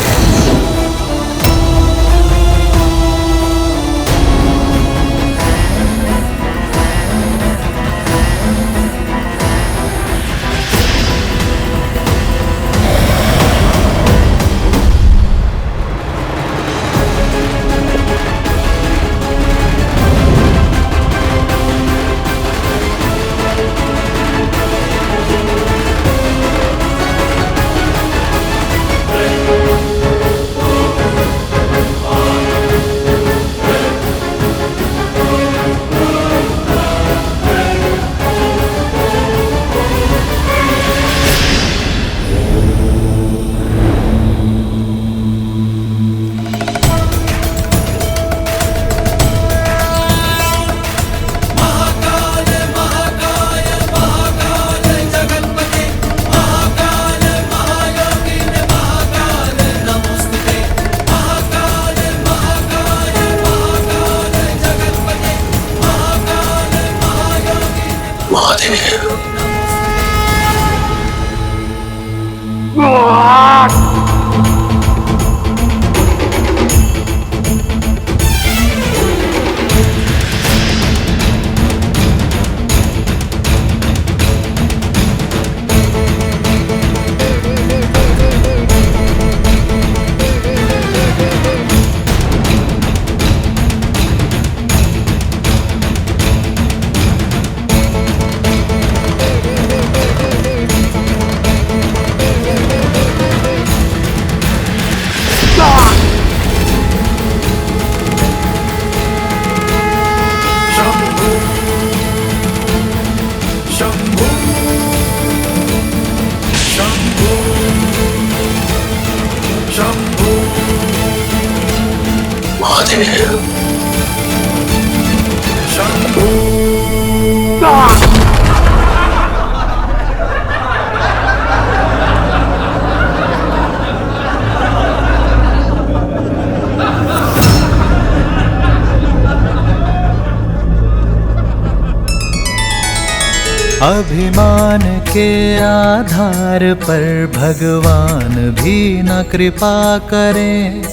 अभिमान के आधार पर भगवान भी न कृपा करें।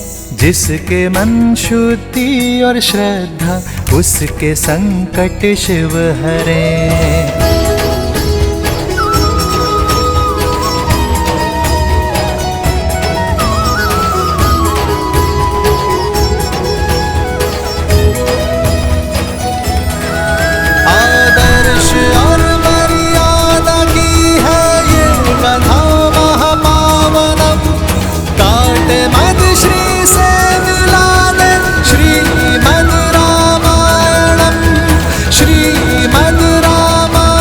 जिसके मन शुद्धि और श्रद्धा उसके संकट शिव हरें। श्रीमद् रामायणम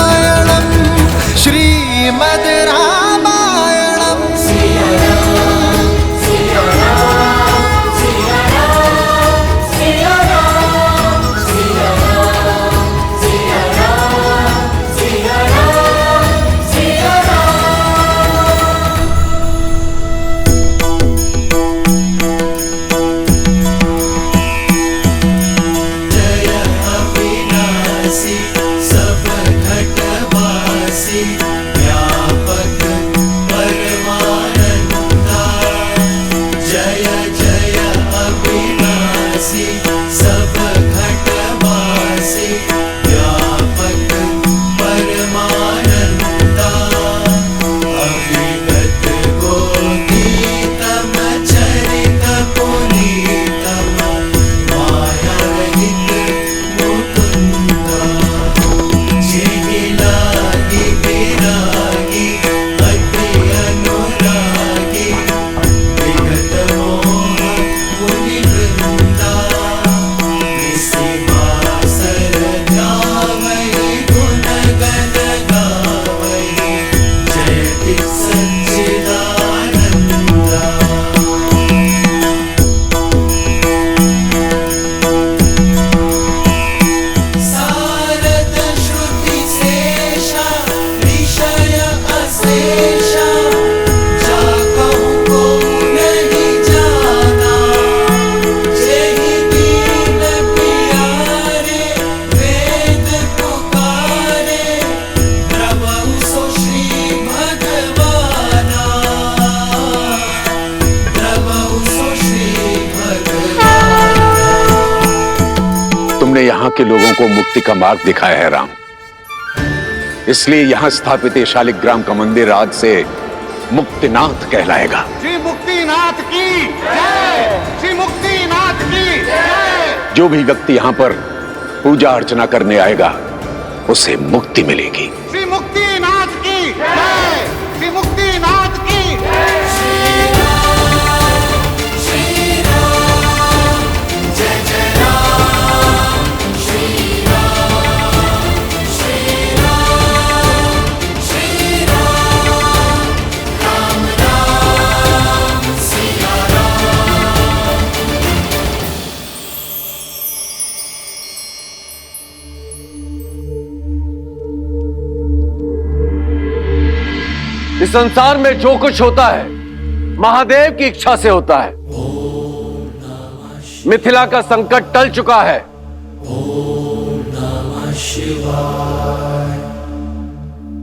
यहाँ के लोगों को मुक्ति का मार्ग दिखाया है राम। इसलिए यहाँ स्थापित ये शालिग्राम का मंदिर आज से मुक्तिनाथ कहलाएगा। श्री मुक्तिनाथ की जय, श्री मुक्तिनाथ की जय। जो भी व्यक्ति यहाँ पर पूजा अर्चना करने आएगा उसे मुक्ति मिलेगी। श्री मुक्तिनाथ की जय, श्री मुक्तिनाथ की जय। इस संसार में जो कुछ होता है महादेव की इच्छा से होता है। मिथिला का संकट टल चुका है।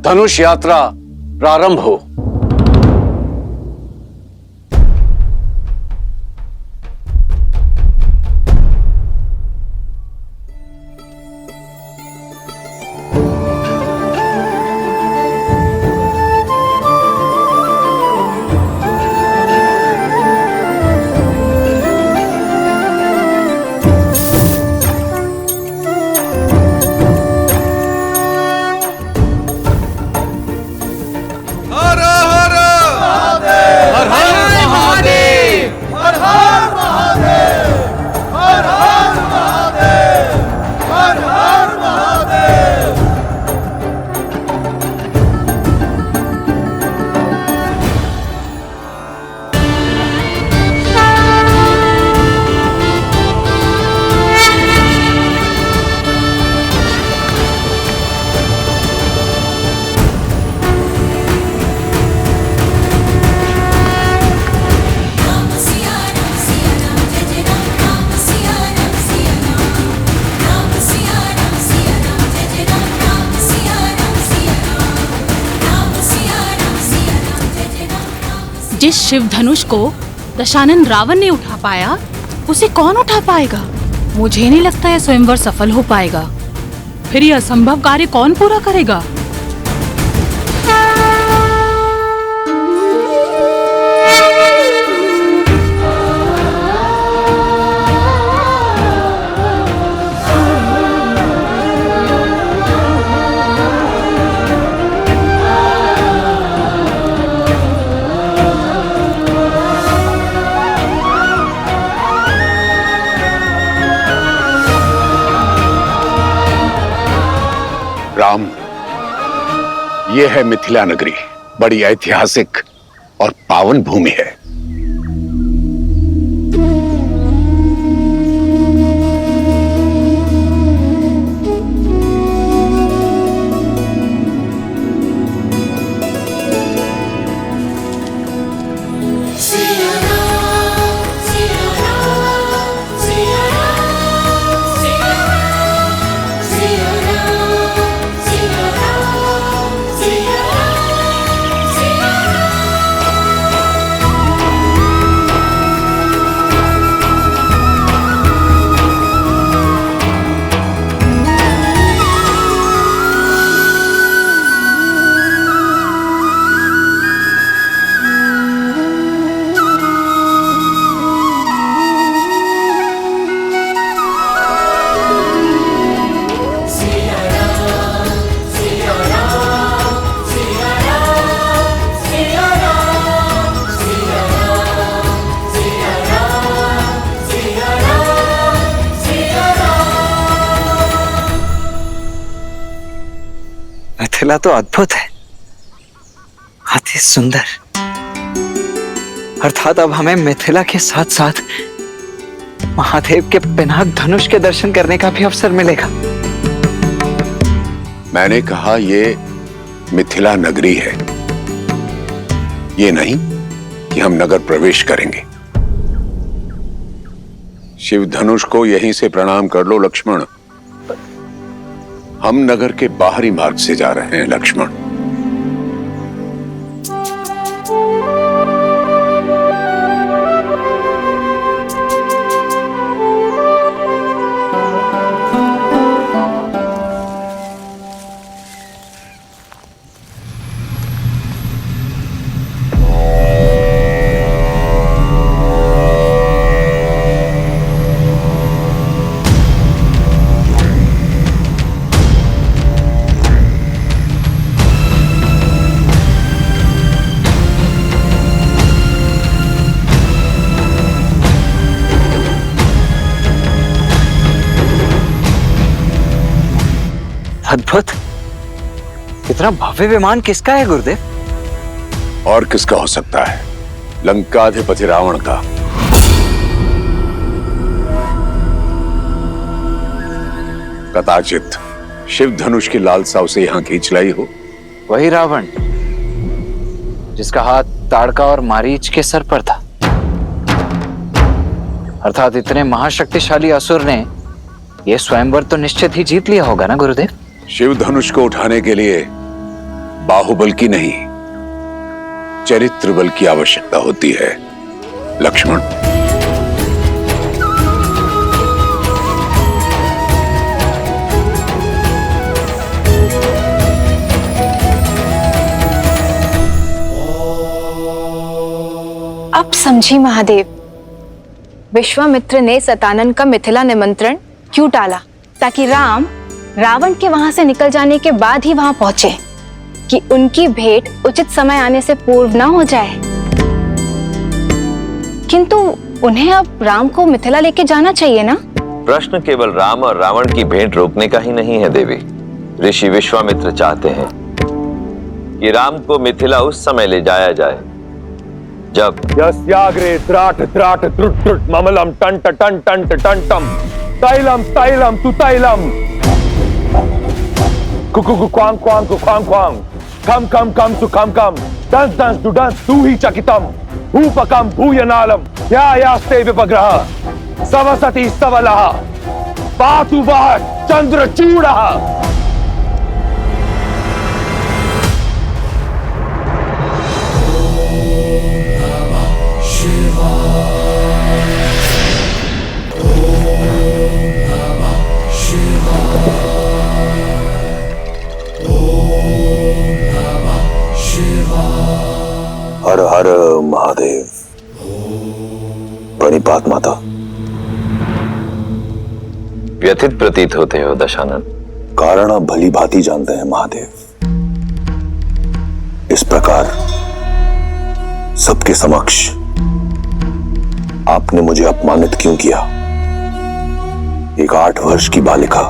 धनुष यात्रा प्रारंभ हो। जिस शिव धनुष को दशानन रावण ने उठा पाया उसे कौन उठा पाएगा? मुझे नहीं लगता यह स्वयंवर सफल हो पाएगा। फिर यह असंभव कार्य कौन पूरा करेगा? राम, यह है मिथिला नगरी। बड़ी ऐतिहासिक और पावन भूमि है। मिथिला तो अद्भुत है, अति सुंदर। अर्थात अब हमें मिथिला के साथ साथ महादेव के पिनाक धनुष के दर्शन करने का भी अवसर मिलेगा। मैंने कहा ये मिथिला नगरी है, ये नहीं कि हम नगर प्रवेश करेंगे। शिव धनुष को यहीं से प्रणाम कर लो लक्ष्मण। हम नगर के बाहरी मार्ग से जा रहे हैं लक्ष्मण। अद्भुत। इतना भव्य विमान किसका है गुरुदेव? और किसका हो सकता है? लंकाधिपति रावण का। कदाचित शिव धनुष की लालसा उसे यहां खींच लाई हो। वही रावण जिसका हाथ ताड़का और मारीच के सर पर था। अर्थात इतने महाशक्तिशाली असुर ने यह स्वयंवर तो निश्चित ही जीत लिया होगा ना गुरुदेव? शिव धनुष को उठाने के लिए बाहुबल की नहीं, चरित्र बल की आवश्यकता होती है लक्ष्मण। अब समझी महादेव, विश्वामित्र ने सतानन का मिथिला निमंत्रण क्यों टाला? ताकि राम रावण के वहां से निकल जाने के बाद ही वहां पहुंचे, कि उनकी भेंट उचित समय आने से पूर्व न हो जाए। किंतु उन्हें अब राम को मिथिला लेके जाना चाहिए ना? प्रश्न केवल राम और रावण की भेंट रोकने का ही नहीं है देवी। ऋषि विश्वामित्र चाहते हैं कि राम को मिथिला उस समय ले जाया जाए जब यस्याग्रे त्राट त्राट त्रुट त्रुट ममलम टंट टंट टंट टंटम तैलम तैलम तु तैलम Kuku Quang Quang Quang Quang कम कम कम सु कम कम दंस दंस टू दंस तू ही चकितम भूपकम भूयनालम यास्ते विपग्रह सवसति सवलः पातु वः चंद्रचूडः। हर हर महादेव। प्रणिपात माता। व्यथित प्रतीत होते हो दशानन। कारण आप भली भांति जानते हैं महादेव। इस प्रकार सबके समक्ष आपने मुझे अपमानित क्यों किया? एक 8 वर्ष की बालिका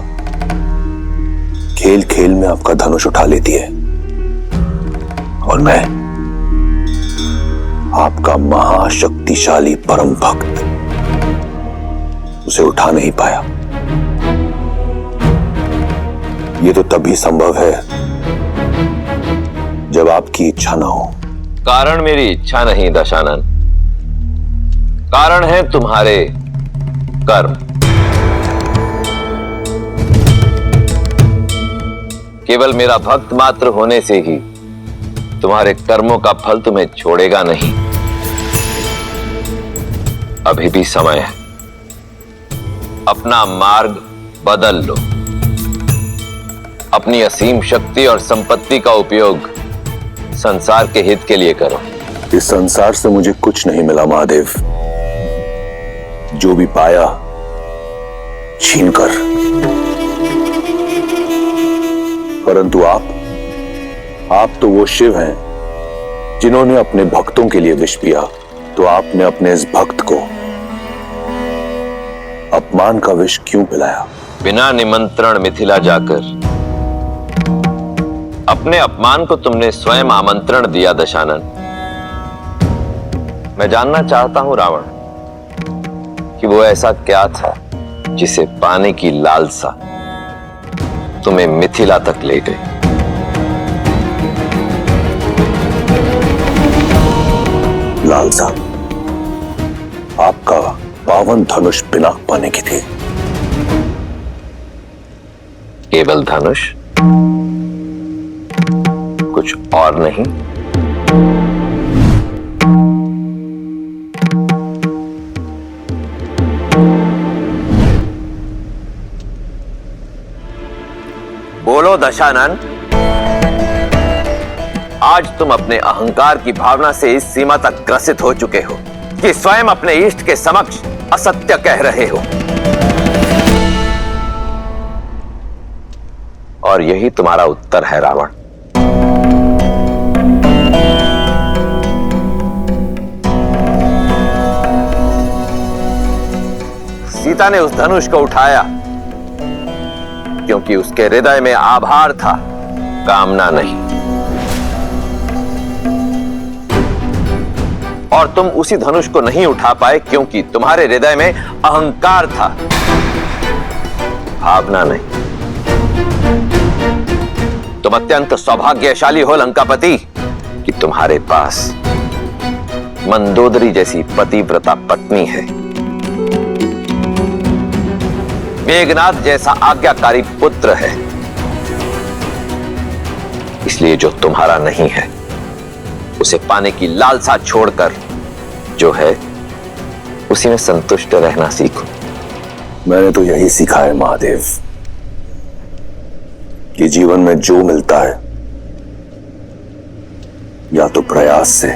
खेल खेल में आपका धनुष उठा लेती है और मैं आपका महाशक्तिशाली परम भक्त उसे उठा नहीं पाया। ये तो तभी संभव है जब आपकी इच्छा ना हो। कारण मेरी इच्छा नहीं दशानन, कारण है तुम्हारे कर्म। केवल मेरा भक्त मात्र होने से ही तुम्हारे कर्मों का फल तुम्हें छोड़ेगा नहीं। अभी भी समय है, अपना मार्ग बदल लो। अपनी असीम शक्ति और संपत्ति का उपयोग संसार के हित के लिए करो। इस संसार से मुझे कुछ नहीं मिला महादेव। जो भी पाया छीनकर। परंतु आप तो वो शिव हैं जिन्होंने अपने भक्तों के लिए विष पिया। तो आपने अपने इस भक्त को अपमान का विष क्यों पिलाया? बिना निमंत्रण मिथिला जाकर अपने अपमान को तुमने स्वयं आमंत्रण दिया दशानन। मैं जानना चाहता हूं रावण कि वो ऐसा क्या था जिसे पाने की लालसा तुम्हें मिथिला तक ले गई। लालसा आपका पावन धनुष पिनाक पाने की थी। केवल धनुष, कुछ और नहीं? बोलो दशानन, आज तुम अपने अहंकार की भावना से इस सीमा तक ग्रसित हो चुके हो कि स्वयं अपने इष्ट के समक्ष असत्य कह रहे हो। और यही तुम्हारा उत्तर है रावण। सीता ने उस धनुष को उठाया क्योंकि उसके हृदय में आभार था, कामना नहीं। और तुम उसी धनुष को नहीं उठा पाए क्योंकि तुम्हारे हृदय में अहंकार था, भावना नहीं। तुम अत्यंत सौभाग्यशाली हो लंकापति कि तुम्हारे पास मंदोदरी जैसी पतिव्रता पत्नी है, मेघनाद जैसा आज्ञाकारी पुत्र है। इसलिए जो तुम्हारा नहीं है उसे पाने की लालसा छोड़कर जो है उसी में संतुष्ट रहना सीखो। मैंने तो यही सीखा है महादेव कि जीवन में जो मिलता है या तो प्रयास से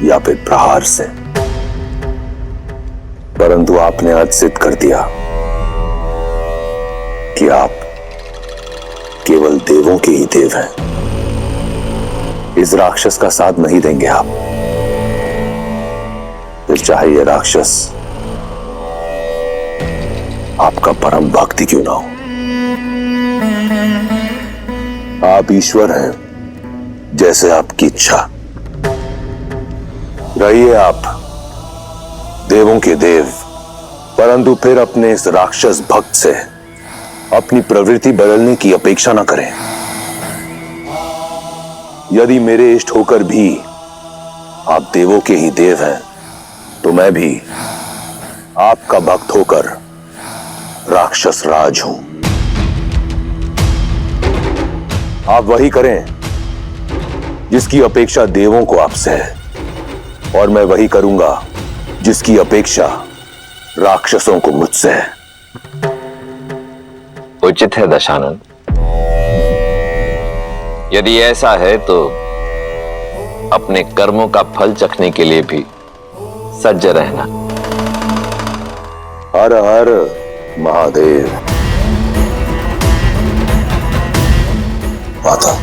या फिर प्रहार से, परंतु आपने आज सिद्ध कर दिया कि आप केवल देवों के ही देव हैं। इस राक्षस का साथ नहीं देंगे आप, फिर चाहे ये राक्षस आपका परम भक्ति क्यों ना हो। आप ईश्वर हैं, जैसे आपकी इच्छा। रहिए आप देवों के देव, परंतु फिर अपने इस राक्षस भक्त से अपनी प्रवृत्ति बदलने की अपेक्षा न करें। यदि मेरे इष्ट होकर भी आप देवों के ही देव हैं, तो मैं भी आपका भक्त होकर राक्षस राज हूं। आप वही करें जिसकी अपेक्षा देवों को आपसे है, और मैं वही करूंगा जिसकी अपेक्षा राक्षसों को मुझसे है। उचित है दशानन। यदि ऐसा है तो अपने कर्मों का फल चखने के लिए भी सज्ज रहना। हर हर महादेव। माता,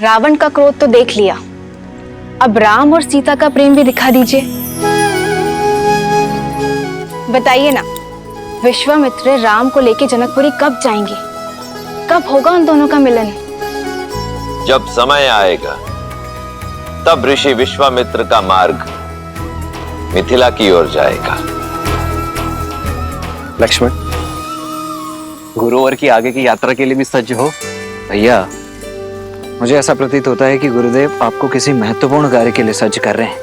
रावण का क्रोध तो देख लिया, अब राम और सीता का प्रेम भी दिखा दीजिए। बताइए ना, विश्वामित्र राम को लेके जनकपुरी कब जाएंगे? कब होगा उन दोनों का मिलन? जब समय आएगा तब ऋषि विश्वामित्र का मार्ग मिथिला की ओर जाएगा। लक्ष्मण, गुरुवर की आगे की यात्रा के लिए भी सज्ज हो। भैया, मुझे ऐसा प्रतीत होता है कि गुरुदेव आपको किसी महत्वपूर्ण कार्य के लिए सज्ज कर रहे हैं,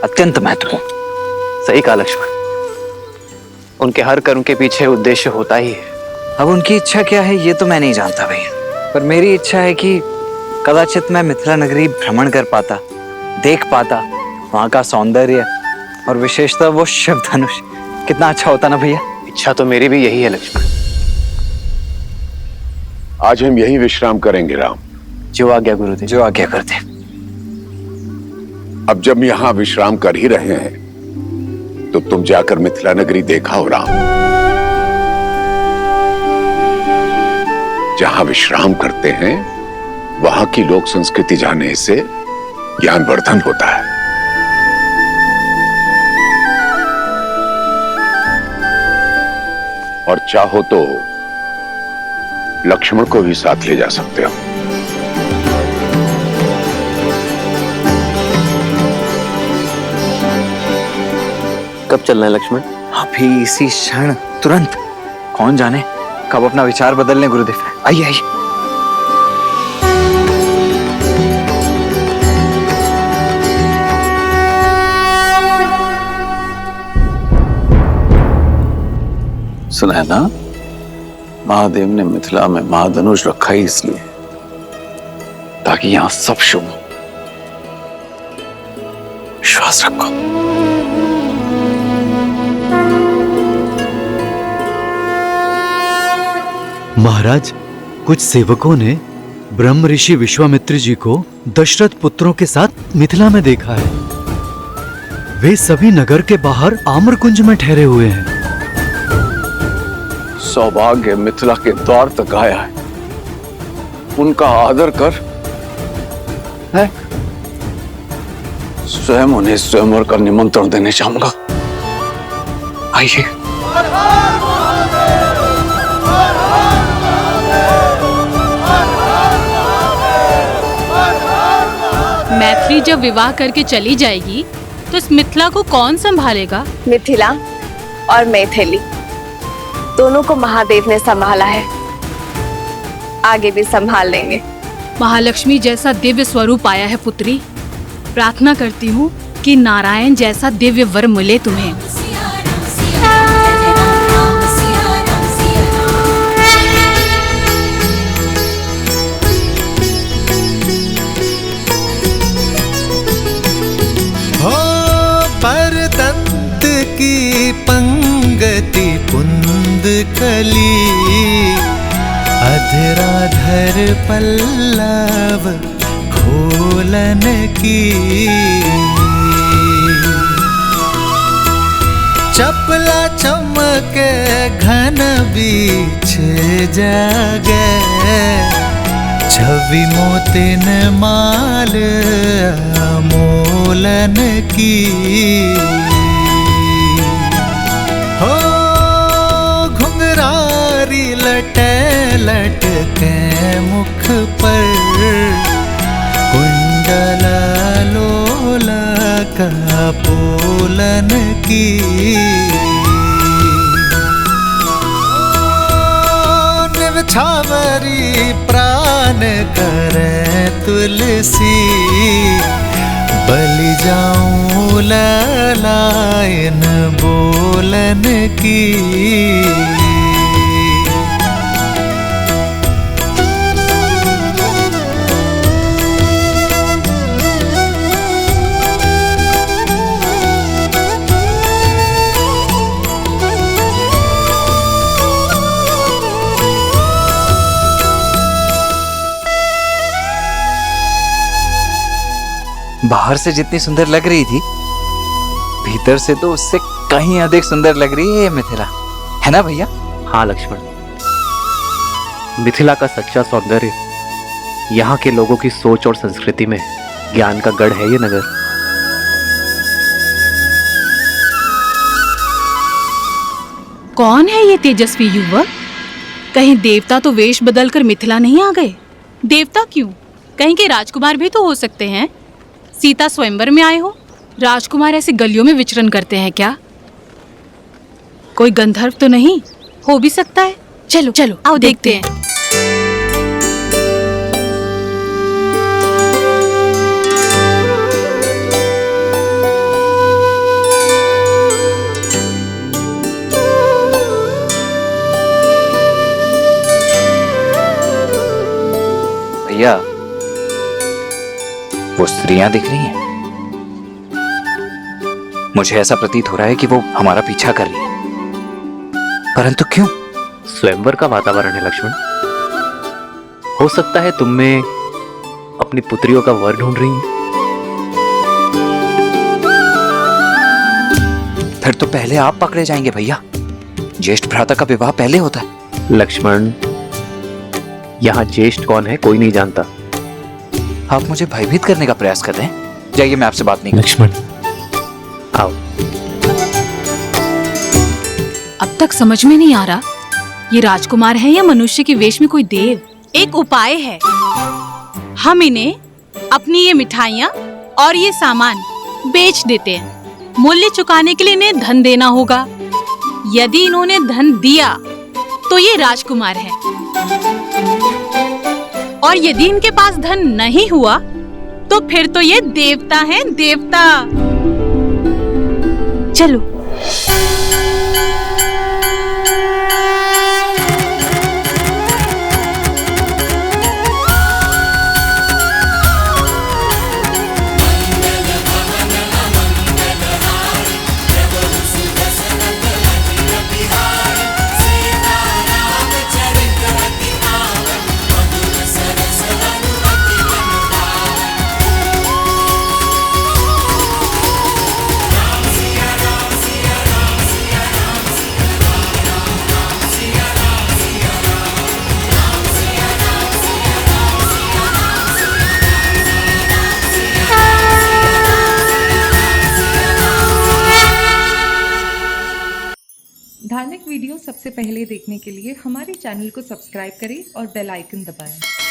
अत्यंत महत्वपूर्ण। सही कहा लक्ष्मण, उनके हर कर्म के पीछे उद्देश्य होता ही है। अब उनकी इच्छा क्या है ये तो मैं नहीं जानता भैया, पर मेरी इच्छा है कि कदाचित मैं मिथिला नगरी भ्रमण कर पाता, देख पाता वहां का सौंदर्य और विशेषतः वो शिव धनुष। कितना अच्छा होता ना भैया। इच्छा तो मेरी भी यही है लक्ष्मण। आज हम यही विश्राम करेंगे राम। जो आज्ञा गुरुदेव। जो आज्ञा करते। अब जब यहां विश्राम कर ही रहे हैं तो तुम जाकर मिथिला नगरी देखा हो राम। जहां विश्राम करते हैं वहां की लोक संस्कृति जानने से ज्ञानवर्धन होता है। और चाहो तो लक्ष्मण को भी साथ ले जा सकते हो। कब चलना है लक्ष्मण? अभी इसी क्षण, तुरंत। कौन जाने कब अपना विचार बदल लें गुरुदेव। आइए आइए। सुना है ना, महादेव ने मिथिला में महाधनुष रखा ही इसलिए ताकि यहां सब शुभ हो। विश्वास रखो। महाराज, कुछ सेवकों ने ब्रह्म ऋषि विश्वामित्र जी को दशरथ पुत्रों के साथ मिथिला में देखा है। वे सभी नगर के बाहर आम्रकुंज में ठहरे हुए हैं। सौभाग्य मिथिला के द्वार तक आया है, उनका आदर कर। है? स्वयं उन्हें स्वयंवर का निमंत्रण देने चाहूंगा। आइए। मैथिली जब विवाह करके चली जाएगी तो इस मिथिला को कौन संभालेगा? मिथिला और मैथिली दोनों को महादेव ने संभाला है, आगे भी संभाल लेंगे। महालक्ष्मी जैसा दिव्य स्वरूप आया है पुत्री। प्रार्थना करती हूँ कि नारायण जैसा दिव्य वर मिले तुम्हें। हो परतंत की पंगति पुंद कली, अधराधर पल्लव खोलन की, चपला चमके घन बीच जागे, छवि मोतिन माल मोलन की। हो घुंघरारी लटे लटके मुख पर, कुंडल लोला का पोलन की। निवछावरी प्राण करे तुलसी, बलि जाऊं ललायन बोलन की। बाहर से जितनी सुंदर लग रही थी, भीतर से तो उससे कहीं अधिक सुंदर लग रही है ये मिथिला, है ना भैया? हाँ लक्ष्मण, मिथिला का सच्चा सौंदर्य यहाँ के लोगों की सोच और संस्कृति में ज्ञान का गढ़ है ये नगर। कौन है ये तेजस्वी युवक? कहीं देवता तो वेश बदलकर मिथिला नहीं आ गए? देवता क्यों, कहीं के राजकुमार भी तो हो सकते हैं। सीता स्वयंवर में आए हो, राजकुमार ऐसे गलियों में विचरण करते हैं क्या? कोई गंधर्व तो नहीं हो भी सकता है। चलो चलो आओ देखते हैं। भैया, वो स्त्रियां दिख रही हैं। मुझे ऐसा प्रतीत हो रहा है कि वो हमारा पीछा कर रही है, परंतु क्यों? स्वयंवर का वातावरण है लक्ष्मण। हो सकता है तुम में अपनी पुत्रियों का वर ढूंढ रही हैं। फिर तो पहले आप पकड़े जाएंगे भैया। ज्येष्ठ भ्राता का विवाह पहले होता है। लक्ष्मण, यहाँ ज्येष्ठ कौन है कोई नहीं जानता। आप मुझे भयभीत करने का प्रयास कर रहे हैं। जाइए, मैं आपसे बात नहीं। लक्ष्मण आओ। अब तक समझ में नहीं आ रहा ये राजकुमार है या मनुष्य के वेश में कोई देव। एक उपाय है, हम इन्हें अपनी ये मिठाइयाँ और ये सामान बेच देते हैं। मूल्य चुकाने के लिए इन्हें धन देना होगा। यदि इन्होंने धन दिया तो ये राजकुमार है, और यदि इनके पास धन नहीं हुआ तो फिर तो ये देवता हैं, देवता। चलो। धार्मिक वीडियो सबसे पहले देखने के लिए हमारे चैनल को सब्सक्राइब करें और बेल आइकन दबाएं।